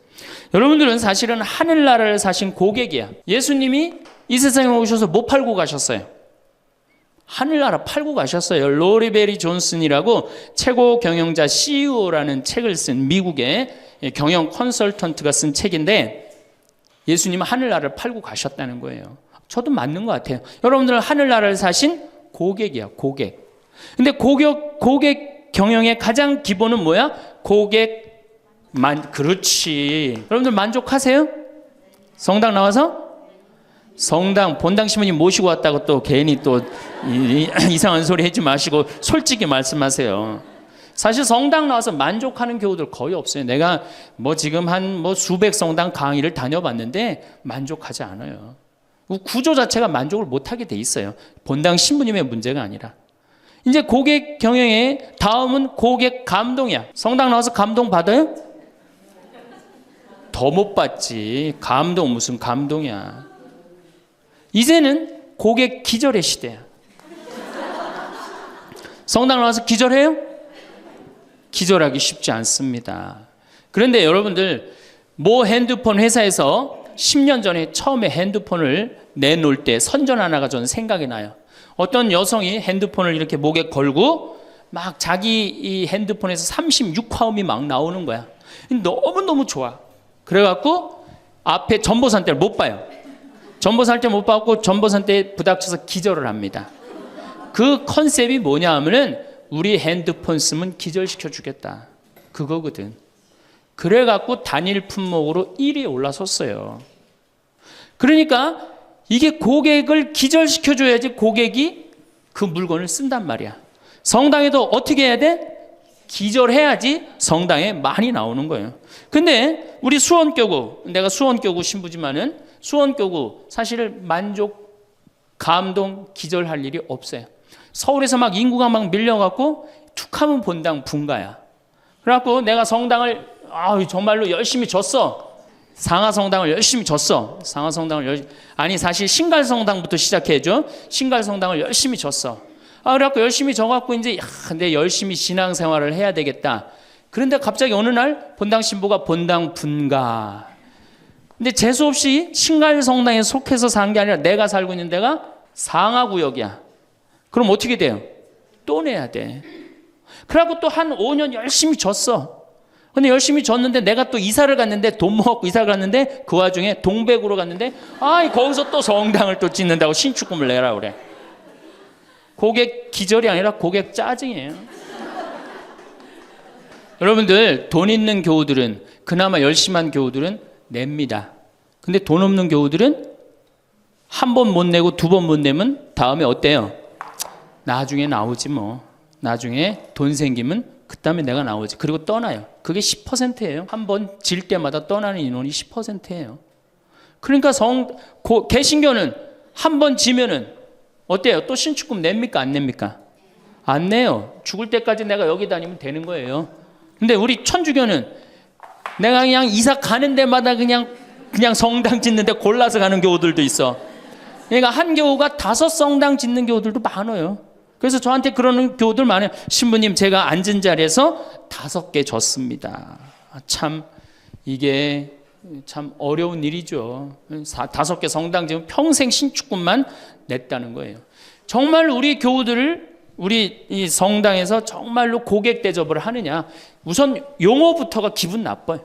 여러분들은 사실은 하늘나라를 사신 고객이야. 예수님이 이 세상에 오셔서 뭐 팔고 가셨어요? 하늘나라 팔고 가셨어요. 로리베리 존슨이라고 최고 경영자 CEO라는 책을 쓴 미국의 경영 컨설턴트가 쓴 책인데 예수님은 하늘나라를 팔고 가셨다는 거예요. 저도 맞는 것 같아요. 여러분들은 하늘나라를 사신 고객이야, 고객. 근데 고객 경영의 가장 기본은 뭐야? 그렇지. 여러분들 만족하세요? 성당 나와서? 성당 본당 신부님 모시고 왔다고 또 괜히 또 이상한 소리 하지 마시고 솔직히 말씀하세요. 사실 성당 나와서 만족하는 교우들 거의 없어요. 내가 뭐 지금 한 수백 성당 강의를 다녀봤는데 만족하지 않아요. 구조 자체가 만족을 못하게 돼 있어요. 본당 신부님의 문제가 아니라. 이제 고객 경영의 다음은 고객 감동이야. 성당 나와서 감동 받아요? 더 못 받지. 감동 무슨 감동이야. 이제는 고객 기절의 시대야. 성당 나와서 기절해요? 기절하기 쉽지 않습니다. 그런데 여러분들 모 핸드폰 회사에서 10년 전에 처음에 핸드폰을 내놓을 때 선전 하나가 저는 생각이 나요. 어떤 여성이 핸드폰을 이렇게 목에 걸고 막 자기 이 핸드폰에서 36화음이 막 나오는 거야. 너무너무 좋아. 그래갖고 앞에 전보산대를 못 봐요. 전보산대 못 받고 전보산대에 부닥쳐서 기절을 합니다. 그 컨셉이 뭐냐 하면은 우리 핸드폰 쓰면 기절시켜 주겠다. 그거거든. 그래갖고 단일 품목으로 1위에 올라섰어요. 그러니까 이게 고객을 기절시켜줘야지 고객이 그 물건을 쓴단 말이야. 성당에도 어떻게 해야 돼? 기절해야지 성당에 많이 나오는 거예요. 근데 우리 수원교구, 내가 수원교구 신부지만은 수원교구 사실 만족, 감동, 기절할 일이 없어요. 서울에서 막 인구가 막 밀려갖고 툭하면 본당 분가야. 그래갖고 내가 성당을 정말로 열심히 줬어. 상하성당을 열심히 줬어. 아니 사실 신갈성당부터 시작해줘. 신갈성당을 열심히 줬어. 그래갖고 열심히 져갖고 이제 근데 열심히 신앙생활을 해야 되겠다. 그런데 갑자기 어느 날 본당 신부가 본당 분가. 근데 재수없이 신갈성당에 속해서 산 게 아니라 내가 살고 있는 데가 상하구역이야. 그럼 어떻게 돼요? 또 내야 돼. 그래갖고 또 한 5년 열심히 줬어. 근데 열심히 줬는데 내가 또 이사를 갔는데 돈 모았고 이사를 갔는데 그 와중에 동백으로 갔는데 거기서 또 성당을 또 짓는다고 신축금을 내라 그래. 고객 기절이 아니라 고객 짜증이에요. 여러분들 돈 있는 교우들은 그나마 열심한 교우들은 냅니다. 근데 돈 없는 교우들은 한 번 못 내고 두 번 못 내면 다음에 어때요? 나중에 나오지 뭐. 나중에 돈 생기면 그다음에 내가 나오지. 그리고 떠나요. 그게 10%예요. 한 번 질 때마다 떠나는 인원이 10%예요. 그러니까 개신교는 한 번 지면은 어때요? 또 신축금 냅니까? 안 냅니까? 안 내요. 죽을 때까지 내가 여기 다니면 되는 거예요. 근데 우리 천주교는 내가 그냥 이사 가는 데마다 그냥 성당 짓는데 골라서 가는 교우들도 있어. 그러니까 한 교우가 5성당 짓는 교우들도 많아요. 그래서 저한테 그러는 교우들 많아요. 신부님, 제가 앉은 자리에서 5개 졌습니다. 참 이게 참 어려운 일이죠. 5개 성당 지금 평생 신축금만 냈다는 거예요. 정말 우리 교우들을 우리 이 성당에서 정말로 고객 대접을 하느냐? 우선 용어부터가 기분 나빠요.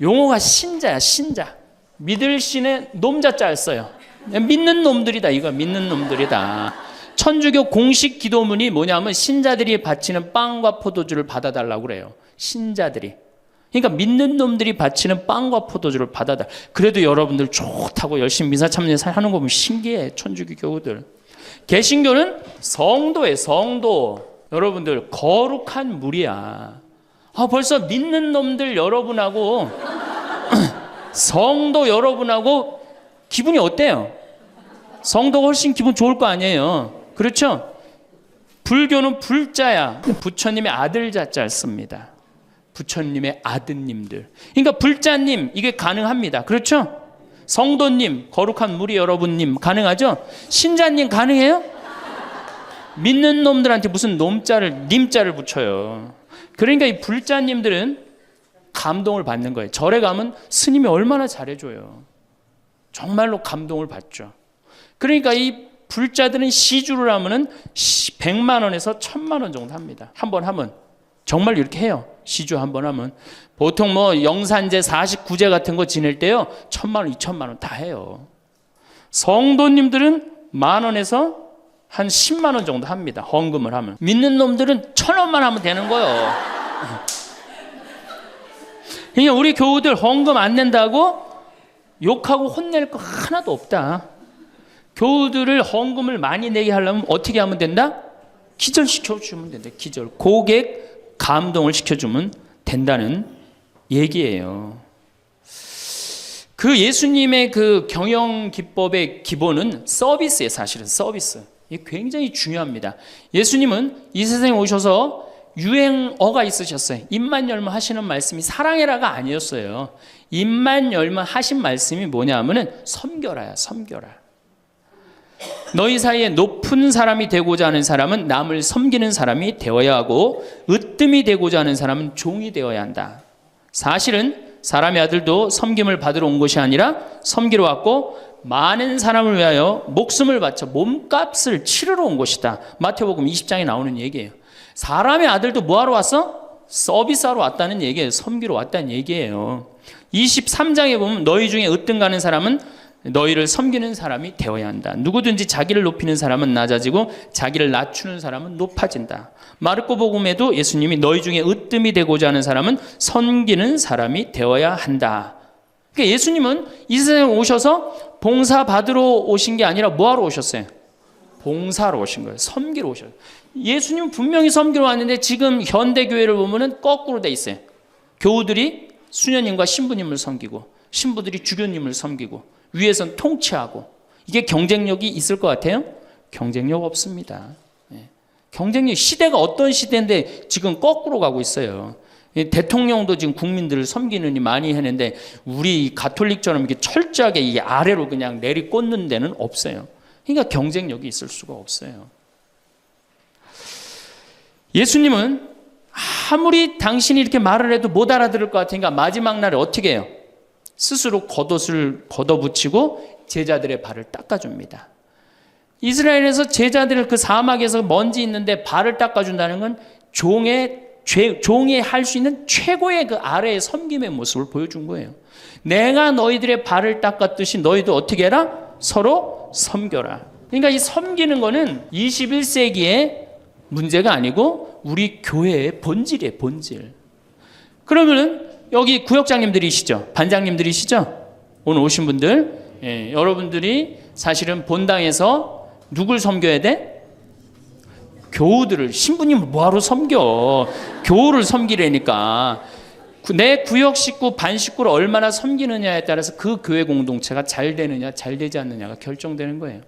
용어가 신자야, 신자. 믿을 신의 놈자자를 써요. 믿는 놈들이다, 이거 믿는 놈들이다. 천주교 공식 기도문이 뭐냐면 신자들이 바치는 빵과 포도주를 받아달라고 그래요. 신자들이. 그러니까 믿는 놈들이 바치는 빵과 포도주를 받아달라. 그래도 여러분들 좋다고 열심히 미사 참여하는 거 보면 신기해, 천주교 교우들. 개신교는 성도예요, 성도. 여러분들 거룩한 물이야. 벌써 믿는 놈들 여러분하고 성도 여러분하고 기분이 어때요? 성도가 훨씬 기분 좋을 거 아니에요. 그렇죠? 불교는 불자야. 부처님의 아들 자자를 씁니다. 부처님의 아드님들. 그러니까 불자님, 이게 가능합니다. 그렇죠? 성도님, 거룩한 무리 여러분님 가능하죠? 신자님 가능해요? 믿는 놈들한테 무슨 놈자를, 님자를 붙여요. 그러니까 이 불자님들은 감동을 받는 거예요. 절에 가면 스님이 얼마나 잘해줘요. 정말로 감동을 받죠. 그러니까 이 불자들은 시주를 하면은 100만 원에서 1000만 원 정도 합니다. 한 번 하면. 정말 이렇게 해요. 시주 한 번 하면. 보통 뭐 영산제 49제 같은 거 지낼 때요, 1000만 원, 2000만 원 다 해요. 성도님들은 10,000원에서 한 10만 원 정도 합니다. 헌금을 하면. 믿는 놈들은 1,000원만 하면 되는 거예요. 그러니까 우리 교우들 헌금 안 낸다고 욕하고 혼낼 거 하나도 없다. 교우들을 헌금을 많이 내게 하려면 어떻게 하면 된다? 기절시켜주면 된다. 기절. 고객 감동을 시켜주면 된다는 얘기예요. 그 예수님의 그 경영 기법의 기본은 서비스예요. 사실은 서비스. 이게 굉장히 중요합니다. 예수님은 이 세상에 오셔서 유행어가 있으셨어요. 입만 열면 하시는 말씀이 사랑해라가 아니었어요. 입만 열면 하신 말씀이 뭐냐면은 섬겨라야, 섬겨라. 너희 사이에 높은 사람이 되고자 하는 사람은 남을 섬기는 사람이 되어야 하고 으뜸이 되고자 하는 사람은 종이 되어야 한다. 사실은 사람의 아들도 섬김을 받으러 온 것이 아니라 섬기러 왔고 많은 사람을 위하여 목숨을 바쳐 몸값을 치르러 온 것이다. 마태복음 20장에 나오는 얘기예요. 사람의 아들도 뭐하러 왔어? 서비스하러 왔다는 얘기예요. 섬기러 왔다는 얘기예요. 23장에 보면 너희 중에 으뜸 가는 사람은 너희를 섬기는 사람이 되어야 한다. 누구든지 자기를 높이는 사람은 낮아지고 자기를 낮추는 사람은 높아진다. 마르코 복음에도 예수님이 너희 중에 으뜸이 되고자 하는 사람은 섬기는 사람이 되어야 한다. 그러니까 예수님은 이 세상에 오셔서 봉사 받으러 오신 게 아니라 뭐하러 오셨어요? 봉사하러 오신 거예요. 섬기러 오셨어요. 예수님은 분명히 섬기러 왔는데 지금 현대교회를 보면은 거꾸로 돼 있어요. 교우들이 수녀님과 신부님을 섬기고 신부들이 주교님을 섬기고 위에선 통치하고. 이게 경쟁력이 있을 것 같아요? 경쟁력 없습니다. 경쟁력, 시대가 어떤 시대인데 지금 거꾸로 가고 있어요. 대통령도 지금 국민들을 섬기느니 많이 했는데 우리 가톨릭처럼 이렇게 철저하게 이 아래로 그냥 내리꽂는 데는 없어요. 그러니까 경쟁력이 있을 수가 없어요. 예수님은 아무리 당신이 이렇게 말을 해도 못 알아들을 것 같으니까 마지막 날에 어떻게 해요? 스스로 겉옷을 걷어붙이고 제자들의 발을 닦아줍니다. 이스라엘에서 제자들을 그 사막에서 먼지 있는데 발을 닦아준다는 건 종이 할 수 있는 최고의 그 아래의 섬김의 모습을 보여준 거예요. 내가 너희들의 발을 닦았듯이 너희도 어떻게 해라? 서로 섬겨라. 그러니까 이 섬기는 거는 21세기의 문제가 아니고 우리 교회의 본질이에요, 본질. 그러면은 여기 구역장님들이시죠? 반장님들이시죠? 오늘 오신 분들, 여러분들이 사실은 본당에서 누굴 섬겨야 돼? 교우들을. 신부님을 뭐하러 섬겨? 교우를 섬기라니까. 내 구역 식구, 반 식구를 얼마나 섬기느냐에 따라서 그 교회 공동체가 잘 되느냐, 잘 되지 않느냐가 결정되는 거예요.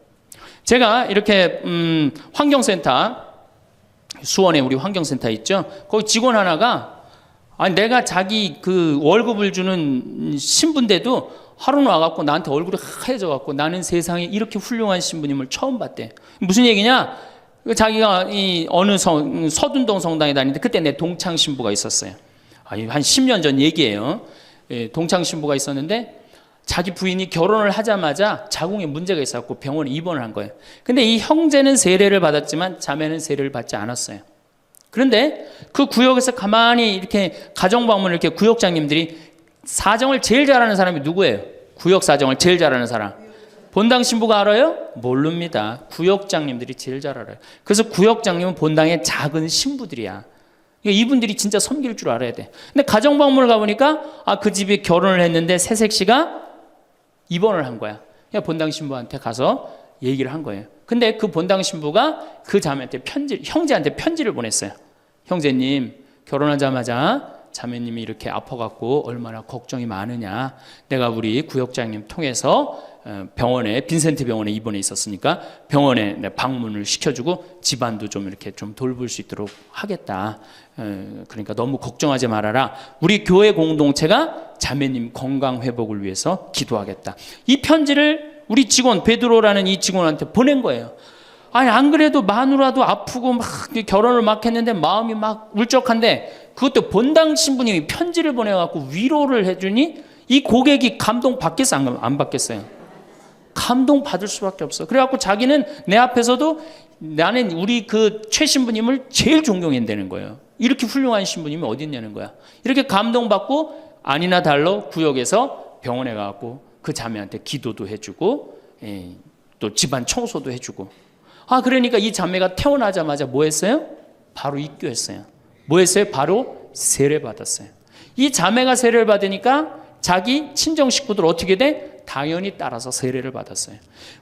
제가 이렇게 환경센터, 수원에 우리 환경센터 있죠? 거기 직원 하나가 아니 내가 자기 그 월급을 주는 신부인데도 하루는 와갖고 나한테 얼굴이 하얘져갖고 나는 세상에 이렇게 훌륭한 신부님을 처음 봤대. 무슨 얘기냐? 자기가 이 어느 서둔동 성당에 다니는데 그때 내 동창 신부가 있었어요. 한 10년 전 얘기예요. 예, 동창 신부가 있었는데 자기 부인이 결혼을 하자마자 자궁에 문제가 있었고 병원에 입원을 한 거예요. 근데 이 형제는 세례를 받았지만 자매는 세례를 받지 않았어요. 그런데 그 구역에서 가만히 이렇게 가정방문을 이렇게 구역장님들이 사정을 제일 잘하는 사람이 누구예요? 구역 사정을 제일 잘하는 사람. 본당 신부가 알아요? 모릅니다. 구역장님들이 제일 잘 알아요. 그래서 구역장님은 본당의 작은 신부들이야. 이분들이 진짜 섬길 줄 알아야 돼. 근데 가정방문을 가보니까 그 집이 결혼을 했는데 새색시가 입원을 한 거야. 그냥 본당 신부한테 가서 얘기를 한 거예요. 근데 그 본당 신부가 그 자매한테 형제한테 편지를 보냈어요. 형제님, 결혼하자마자 자매님이 이렇게 아파갖고 얼마나 걱정이 많으냐. 내가 우리 구역장님 통해서 병원에, 빈센트 병원에 입원해 있었으니까 병원에 방문을 시켜주고 집안도 좀 이렇게 좀 돌볼 수 있도록 하겠다. 그러니까 너무 걱정하지 말아라. 우리 교회 공동체가 자매님 건강 회복을 위해서 기도하겠다. 이 편지를 우리 직원 베드로라는 이 직원한테 보낸 거예요. 아니 안 그래도 마누라도 아프고 막 결혼을 막 했는데 마음이 막 울적한데 그것도 본당 신부님이 편지를 보내갖고 위로를 해주니 이 고객이 감동 받겠어 안 받겠어요? 감동 받을 수밖에 없어. 그래갖고 자기는 내 앞에서도 나는 우리 그 최 신부님을 제일 존경한다는 거예요. 이렇게 훌륭한 신부님이 어디 있냐는 거야. 이렇게 감동받고 아니나 달러 구역에서 병원에 가갖고 그 자매한테 기도도 해주고 또 집안 청소도 해주고. 그러니까 이 자매가 태어나자마자 뭐 했어요? 바로 입교했어요. 뭐 했어요? 바로 세례 받았어요. 이 자매가 세례를 받으니까 자기 친정 식구들 어떻게 돼? 당연히 따라서 세례를 받았어요.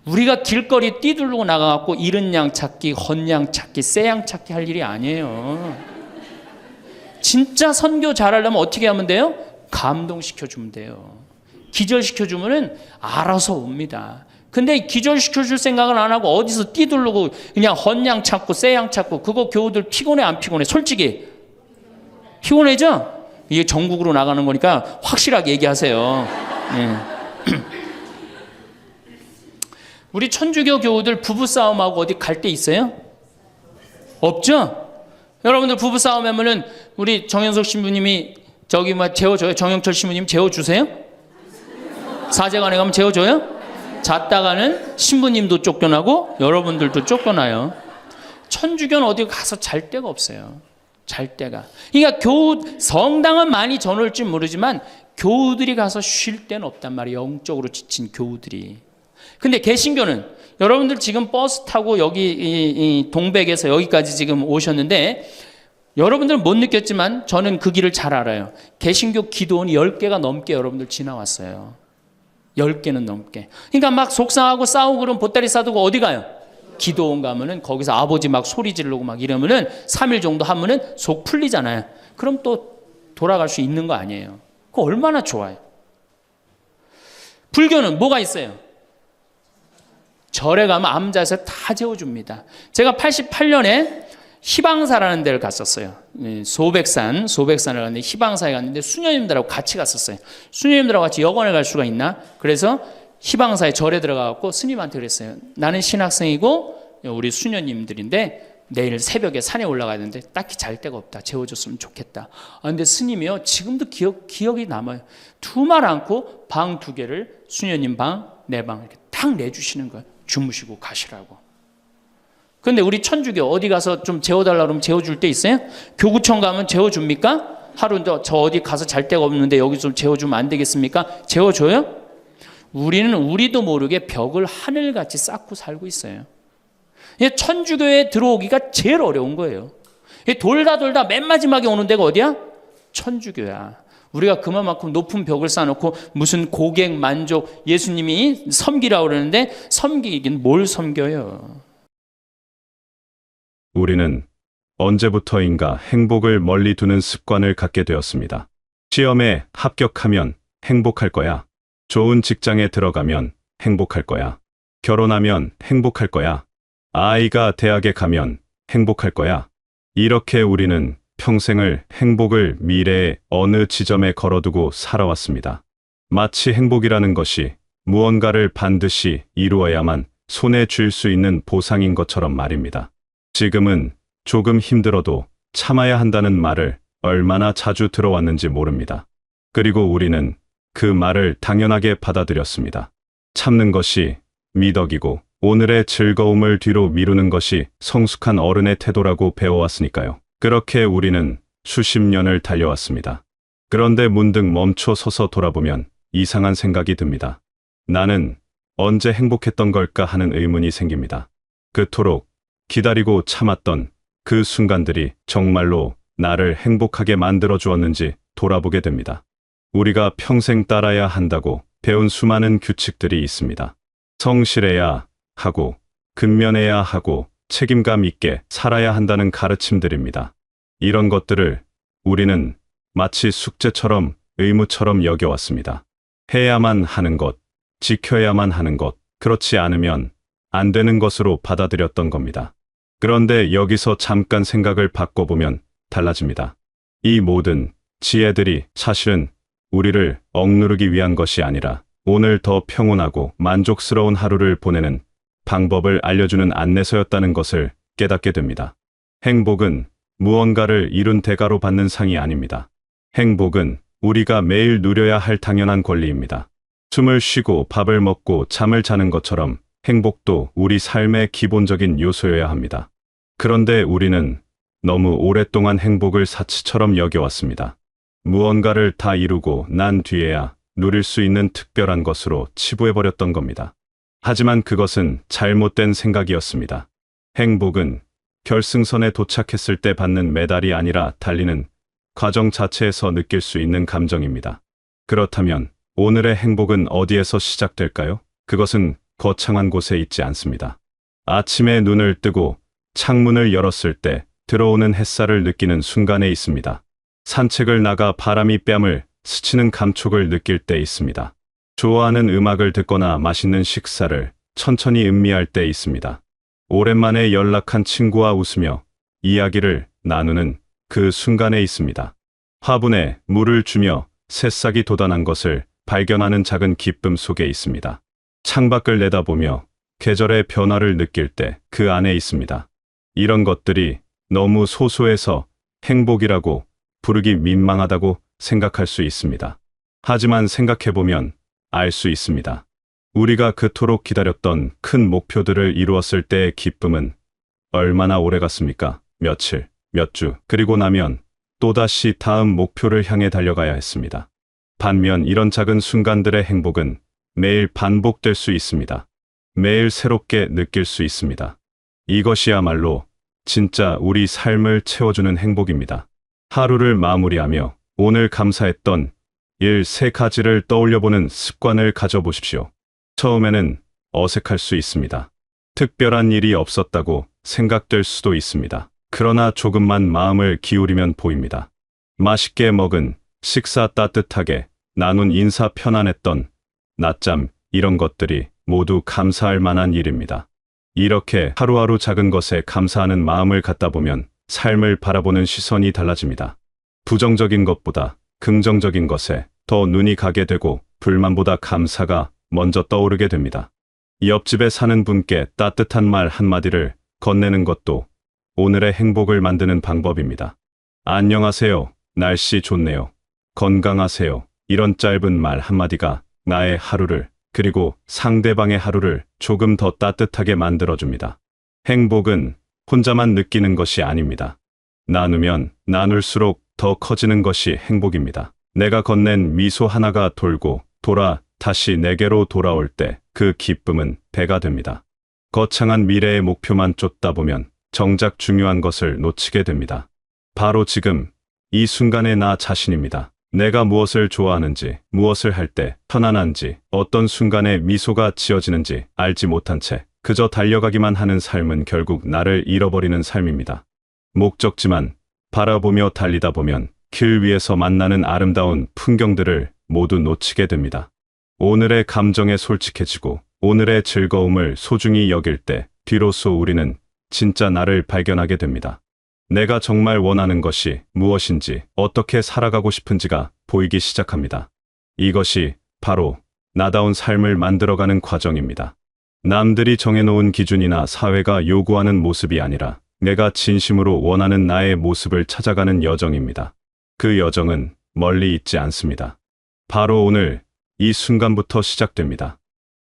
우리가 길거리 뛰두르고 나가갖고 이른 양 찾기, 헌 양 찾기, 새 양 찾기 할 일이 아니에요. 진짜 선교 잘하려면 어떻게 하면 돼요? 감동시켜주면 돼요. 기절시켜주면은 알아서 옵니다. 근데 기절시켜줄 생각은 안 하고 어디서 뛰두르고 그냥 헌 양 찾고 새 양 찾고 그거 교우들 피곤해 안 피곤해? 솔직히 피곤해죠? 이게 전국으로 나가는 거니까 확실하게 얘기하세요. 네. 우리 천주교 교우들 부부싸움하고 어디 갈 데 있어요? 없죠? 여러분들 부부싸움 하면은 우리 정현석 신부님이 저기 재워줘요? 정영철 신부님 재워주세요? 사제관에 가면 재워줘요? 잤다가는 신부님도 쫓겨나고 여러분들도 쫓겨나요. 천주교는 어디 가서 잘 데가 없어요. 잘 데가. 그러니까 성당은 많이 저놀지 모르지만 교우들이 가서 쉴 데는 없단 말이에요. 영적으로 지친 교우들이. 근데 개신교는 여러분들 지금 버스 타고 여기 이 동백에서 여기까지 지금 오셨는데 여러분들은 못 느꼈지만 저는 그 길을 잘 알아요. 개신교 기도원이 10개가 넘게 여러분들 지나왔어요. 10개는 넘게. 그러니까 막 속상하고 싸우고 그러면 보따리 싸두고 어디 가요? 기도원 가면은 거기서 아버지 막 소리 지르고 막 이러면은 3일 정도 하면은 속 풀리잖아요. 그럼 또 돌아갈 수 있는 거 아니에요. 그거 얼마나 좋아요. 불교는 뭐가 있어요? 절에 가면 암자에서 다 재워줍니다. 제가 88년에 희방사라는 데를 갔었어요. 소백산을 갔는데 희방사에 갔는데 수녀님들하고 같이 갔었어요. 수녀님들하고 같이 여관에 갈 수가 있나? 그래서 희방사에 절에 들어가갖고 스님한테 그랬어요. 나는 신학생이고 우리 수녀님들인데 내일 새벽에 산에 올라가야 되는데 딱히 잘 데가 없다. 재워줬으면 좋겠다. 근데 스님이요 지금도 기억이 남아요. 두말 않고 방 2개를 수녀님 방, 내 방 이렇게 딱 내주시는 거예요. 주무시고 가시라고. 근데 우리 천주교 어디 가서 좀 재워달라고 그러면 재워줄 데 있어요? 교구청 가면 재워줍니까? 하루 저 어디 가서 잘 데가 없는데 여기 좀 재워주면 안 되겠습니까? 재워줘요? 우리는 우리도 모르게 벽을 하늘같이 쌓고 살고 있어요. 천주교에 들어오기가 제일 어려운 거예요. 돌다 맨 마지막에 오는 데가 어디야? 천주교야. 우리가 그만큼 높은 벽을 쌓아놓고 무슨 고객 만족 예수님이 섬기라고 그러는데 섬기긴 뭘 섬겨요. 우리는 언제부터인가 행복을 멀리 두는 습관을 갖게 되었습니다. 시험에 합격하면 행복할 거야. 좋은 직장에 들어가면 행복할 거야. 결혼하면 행복할 거야. 아이가 대학에 가면 행복할 거야. 이렇게 우리는 평생을 행복을 미래의 어느 지점에 걸어두고 살아왔습니다. 마치 행복이라는 것이 무언가를 반드시 이루어야만 손에 쥘 수 있는 보상인 것처럼 말입니다. 지금은 조금 힘들어도 참아야 한다는 말을 얼마나 자주 들어왔는지 모릅니다. 그리고 우리는 그 말을 당연하게 받아들였습니다. 참는 것이 미덕이고 오늘의 즐거움을 뒤로 미루는 것이 성숙한 어른의 태도라고 배워왔으니까요. 그렇게 우리는 수십 년을 달려왔습니다. 그런데 문득 멈춰 서서 돌아보면 이상한 생각이 듭니다. 나는 언제 행복했던 걸까 하는 의문이 생깁니다. 그토록 기다리고 참았던 그 순간들이 정말로 나를 행복하게 만들어 주었는지 돌아보게 됩니다. 우리가 평생 따라야 한다고 배운 수많은 규칙들이 있습니다. 성실해야 하고, 근면해야 하고, 책임감 있게 살아야 한다는 가르침들입니다. 이런 것들을 우리는 마치 숙제처럼 의무처럼 여겨왔습니다. 해야만 하는 것, 지켜야만 하는 것, 그렇지 않으면 안 되는 것으로 받아들였던 겁니다. 그런데 여기서 잠깐 생각을 바꿔보면 달라집니다. 이 모든 지혜들이 사실은 우리를 억누르기 위한 것이 아니라 오늘 더 평온하고 만족스러운 하루를 보내는 방법을 알려주는 안내서였다는 것을 깨닫게 됩니다. 행복은 무언가를 이룬 대가로 받는 상이 아닙니다. 행복은 우리가 매일 누려야 할 당연한 권리입니다. 숨을 쉬고 밥을 먹고 잠을 자는 것처럼 행복도 우리 삶의 기본적인 요소여야 합니다. 그런데 우리는 너무 오랫동안 행복을 사치처럼 여겨왔습니다. 무언가를 다 이루고 난 뒤에야 누릴 수 있는 특별한 것으로 치부해버렸던 겁니다. 하지만 그것은 잘못된 생각이었습니다. 행복은 결승선에 도착했을 때 받는 메달이 아니라 달리는 과정 자체에서 느낄 수 있는 감정입니다. 그렇다면 오늘의 행복은 어디에서 시작될까요? 그것은 거창한 곳에 있지 않습니다. 아침에 눈을 뜨고 창문을 열었을 때 들어오는 햇살을 느끼는 순간에 있습니다. 산책을 나가 바람이 뺨을 스치는 감촉을 느낄 때 있습니다. 좋아하는 음악을 듣거나 맛있는 식사를 천천히 음미할 때 있습니다. 오랜만에 연락한 친구와 웃으며 이야기를 나누는 그 순간에 있습니다. 화분에 물을 주며 새싹이 돋아난 것을 발견하는 작은 기쁨 속에 있습니다. 창밖을 내다보며 계절의 변화를 느낄 때 그 안에 있습니다. 이런 것들이 너무 소소해서 행복이라고 부르기 민망하다고 생각할 수 있습니다. 하지만 생각해보면 알 수 있습니다. 우리가 그토록 기다렸던 큰 목표들을 이루었을 때의 기쁨은 얼마나 오래 갔습니까? 며칠, 몇 주, 그리고 나면 또다시 다음 목표를 향해 달려가야 했습니다. 반면 이런 작은 순간들의 행복은 매일 반복될 수 있습니다. 매일 새롭게 느낄 수 있습니다. 이것이야말로 진짜 우리 삶을 채워주는 행복입니다. 하루를 마무리하며 오늘 감사했던 일 3가지를 떠올려보는 습관을 가져보십시오. 처음에는 어색할 수 있습니다. 특별한 일이 없었다고 생각될 수도 있습니다. 그러나 조금만 마음을 기울이면 보입니다. 맛있게 먹은 식사, 따뜻하게 나눈 인사, 편안했던 낮잠, 이런 것들이 모두 감사할 만한 일입니다. 이렇게 하루하루 작은 것에 감사하는 마음을 갖다 보면 삶을 바라보는 시선이 달라집니다. 부정적인 것보다 긍정적인 것에 더 눈이 가게 되고 불만보다 감사가 먼저 떠오르게 됩니다. 옆집에 사는 분께 따뜻한 말 한마디를 건네는 것도 오늘의 행복을 만드는 방법입니다. 안녕하세요. 날씨 좋네요. 건강하세요. 이런 짧은 말 한마디가 나의 하루를, 그리고 상대방의 하루를 조금 더 따뜻하게 만들어줍니다. 행복은 혼자만 느끼는 것이 아닙니다. 나누면 나눌수록 더 커지는 것이 행복입니다. 내가 건넨 미소 하나가 돌고 돌아 다시 내게로 돌아올 때 그 기쁨은 배가 됩니다. 거창한 미래의 목표만 쫓다 보면 정작 중요한 것을 놓치게 됩니다. 바로 지금 이 순간의 나 자신입니다. 내가 무엇을 좋아하는지, 무엇을 할 때 편안한지, 어떤 순간에 미소가 지어지는지 알지 못한 채 그저 달려가기만 하는 삶은 결국 나를 잃어버리는 삶입니다. 목적지만 바라보며 달리다 보면 길 위에서 만나는 아름다운 풍경들을 모두 놓치게 됩니다. 오늘의 감정에 솔직해지고 오늘의 즐거움을 소중히 여길 때 비로소 우리는 진짜 나를 발견하게 됩니다. 내가 정말 원하는 것이 무엇인지, 어떻게 살아가고 싶은지가 보이기 시작합니다. 이것이 바로 나다운 삶을 만들어가는 과정입니다. 남들이 정해놓은 기준이나 사회가 요구하는 모습이 아니라 내가 진심으로 원하는 나의 모습을 찾아가는 여정입니다. 그 여정은 멀리 있지 않습니다. 바로 오늘 이 순간부터 시작됩니다.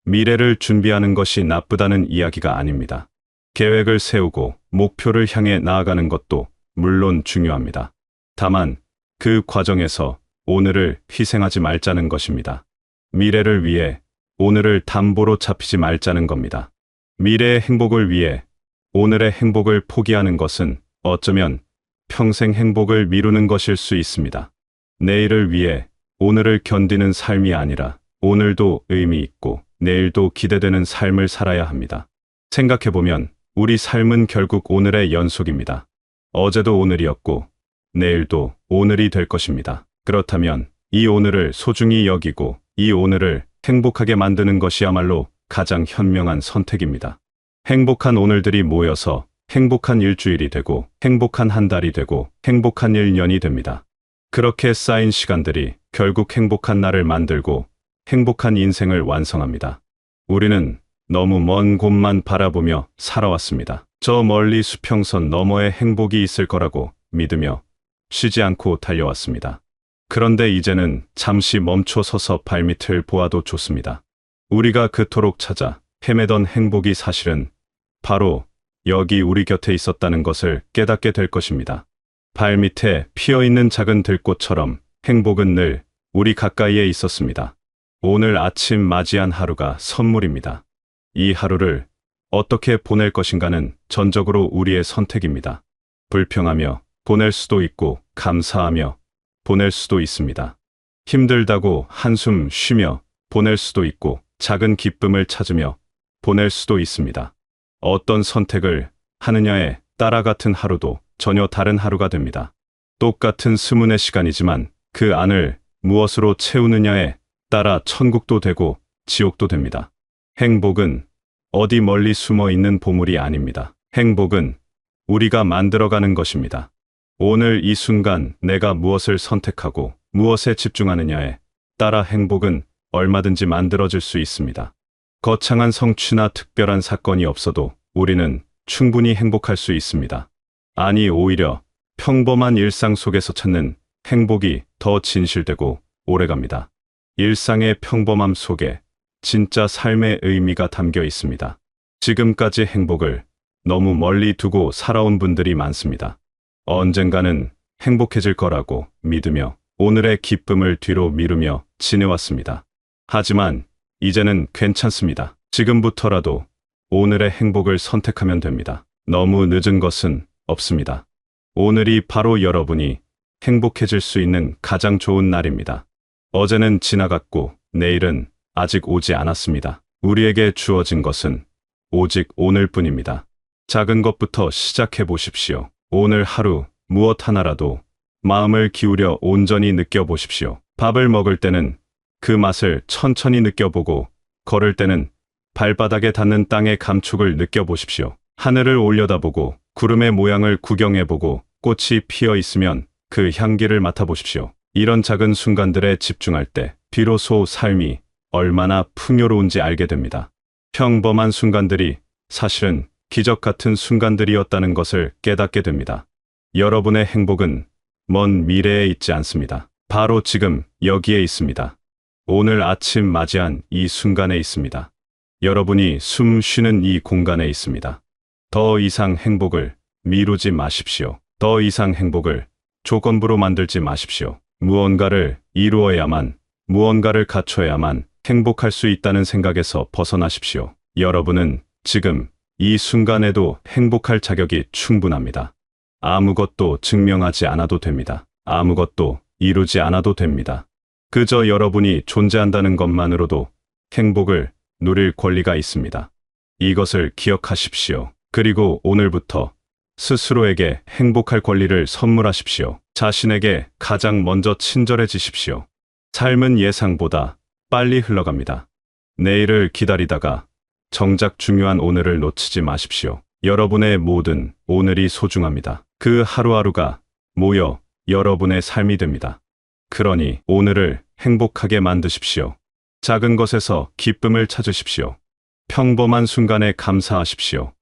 미래를 준비하는 것이 나쁘다는 이야기가 아닙니다. 계획을 세우고 목표를 향해 나아가는 것도 물론 중요합니다. 다만 그 과정에서 오늘을 희생하지 말자는 것입니다. 미래를 위해 오늘을 담보로 잡히지 말자는 겁니다. 미래의 행복을 위해 오늘의 행복을 포기하는 것은 어쩌면 평생 행복을 미루는 것일 수 있습니다. 내일을 위해 오늘을 견디는 삶이 아니라 오늘도 의미 있고 내일도 기대되는 삶을 살아야 합니다. 생각해보면 우리 삶은 결국 오늘의 연속입니다. 어제도 오늘이었고 내일도 오늘이 될 것입니다. 그렇다면 이 오늘을 소중히 여기고 이 오늘을 행복하게 만드는 것이야말로 가장 현명한 선택입니다. 행복한 오늘들이 모여서 행복한 일주일이 되고 행복한 한 달이 되고 행복한 1년이 됩니다. 그렇게 쌓인 시간들이 결국 행복한 날을 만들고 행복한 인생을 완성합니다. 우리는 너무 먼 곳만 바라보며 살아왔습니다. 저 멀리 수평선 너머에 행복이 있을 거라고 믿으며 쉬지 않고 달려왔습니다. 그런데 이제는 잠시 멈춰 서서 발밑을 보아도 좋습니다. 우리가 그토록 찾아 헤매던 행복이 사실은 바로 여기 우리 곁에 있었다는 것을 깨닫게 될 것입니다. 발밑에 피어있는 작은 들꽃처럼 행복은 늘 우리 가까이에 있었습니다. 오늘 아침 맞이한 하루가 선물입니다. 이 하루를 어떻게 보낼 것인가는 전적으로 우리의 선택입니다. 불평하며 보낼 수도 있고 감사하며 보낼 수도 있습니다. 힘들다고 한숨 쉬며 보낼 수도 있고 작은 기쁨을 찾으며 보낼 수도 있습니다. 어떤 선택을 하느냐에 따라 같은 하루도 전혀 다른 하루가 됩니다. 똑같은 스문의 시간이지만 그 안을 무엇으로 채우느냐에 따라 천국도 되고 지옥도 됩니다. 행복은 어디 멀리 숨어 있는 보물이 아닙니다. 행복은 우리가 만들어가는 것입니다. 오늘 이 순간 내가 무엇을 선택하고 무엇에 집중하느냐에 따라 행복은 얼마든지 만들어질 수 있습니다. 거창한 성취나 특별한 사건이 없어도 우리는 충분히 행복할 수 있습니다. 아니, 오히려 평범한 일상 속에서 찾는 행복이 더 진실되고 오래갑니다. 일상의 평범함 속에 진짜 삶의 의미가 담겨 있습니다. 지금까지 행복을 너무 멀리 두고 살아온 분들이 많습니다. 언젠가는 행복해질 거라고 믿으며 오늘의 기쁨을 뒤로 미루며 지내왔습니다. 하지만 이제는 괜찮습니다. 지금부터라도 오늘의 행복을 선택하면 됩니다. 너무 늦은 것은 없습니다. 오늘이 바로 여러분이 행복해질 수 있는 가장 좋은 날입니다. 어제는 지나갔고 내일은 아직 오지 않았습니다. 우리에게 주어진 것은 오직 오늘뿐입니다. 작은 것부터 시작해 보십시오. 오늘 하루 무엇 하나라도 마음을 기울여 온전히 느껴보십시오. 밥을 먹을 때는 그 맛을 천천히 느껴보고 걸을 때는 발바닥에 닿는 땅의 감촉을 느껴보십시오. 하늘을 올려다보고 구름의 모양을 구경해보고 꽃이 피어 있으면 그 향기를 맡아보십시오. 이런 작은 순간들에 집중할 때 비로소 삶이 얼마나 풍요로운지 알게 됩니다. 평범한 순간들이 사실은 기적 같은 순간들이었다는 것을 깨닫게 됩니다. 여러분의 행복은 먼 미래에 있지 않습니다. 바로 지금 여기에 있습니다. 오늘 아침 맞이한 이 순간에 있습니다. 여러분이 숨 쉬는 이 공간에 있습니다. 더 이상 행복을 미루지 마십시오. 더 이상 행복을 조건부로 만들지 마십시오. 무언가를 이루어야만, 무언가를 갖춰야만 행복할 수 있다는 생각에서 벗어나십시오. 여러분은 지금 이 순간에도 행복할 자격이 충분합니다. 아무것도 증명하지 않아도 됩니다. 아무것도 이루지 않아도 됩니다. 그저 여러분이 존재한다는 것만으로도 행복을 누릴 권리가 있습니다. 이것을 기억하십시오. 그리고 오늘부터 스스로에게 행복할 권리를 선물하십시오. 자신에게 가장 먼저 친절해지십시오. 삶은 예상보다 빨리 흘러갑니다. 내일을 기다리다가 정작 중요한 오늘을 놓치지 마십시오. 여러분의 모든 오늘이 소중합니다. 그 하루하루가 모여 여러분의 삶이 됩니다. 그러니 오늘을 행복하게 만드십시오. 작은 것에서 기쁨을 찾으십시오. 평범한 순간에 감사하십시오.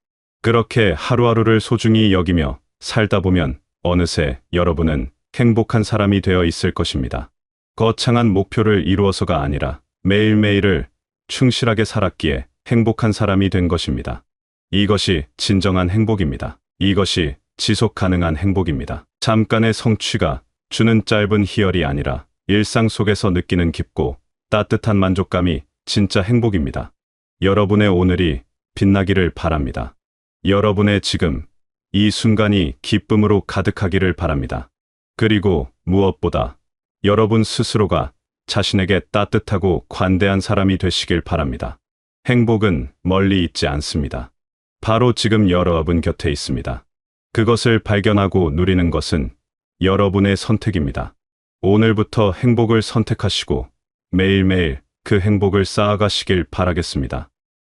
그렇게 하루하루를 소중히 여기며 살다 보면 어느새 여러분은 행복한 사람이 되어 있을 것입니다. 거창한 목표를 이루어서가 아니라 매일매일을 충실하게 살았기에 행복한 사람이 된 것입니다. 이것이 진정한 행복입니다. 이것이 지속 가능한 행복입니다. 잠깐의 성취가 주는 짧은 희열이 아니라 일상 속에서 느끼는 깊고 따뜻한 만족감이 진짜 행복입니다. 여러분의 오늘이 빛나기를 바랍니다. 여러분의 지금, 이 순간이 기쁨으로 가득하기를 바랍니다. 그리고 무엇보다 여러분 스스로가 자신에게 따뜻하고 관대한 사람이 되시길 바랍니다. 행복은 멀리 있지 않습니다. 바로 지금 여러분 곁에 있습니다. 그것을 발견하고 누리는 것은 여러분의 선택입니다. 오늘부터 행복을 선택하시고 매일매일 그 행복을 쌓아가시길 바라겠습니다.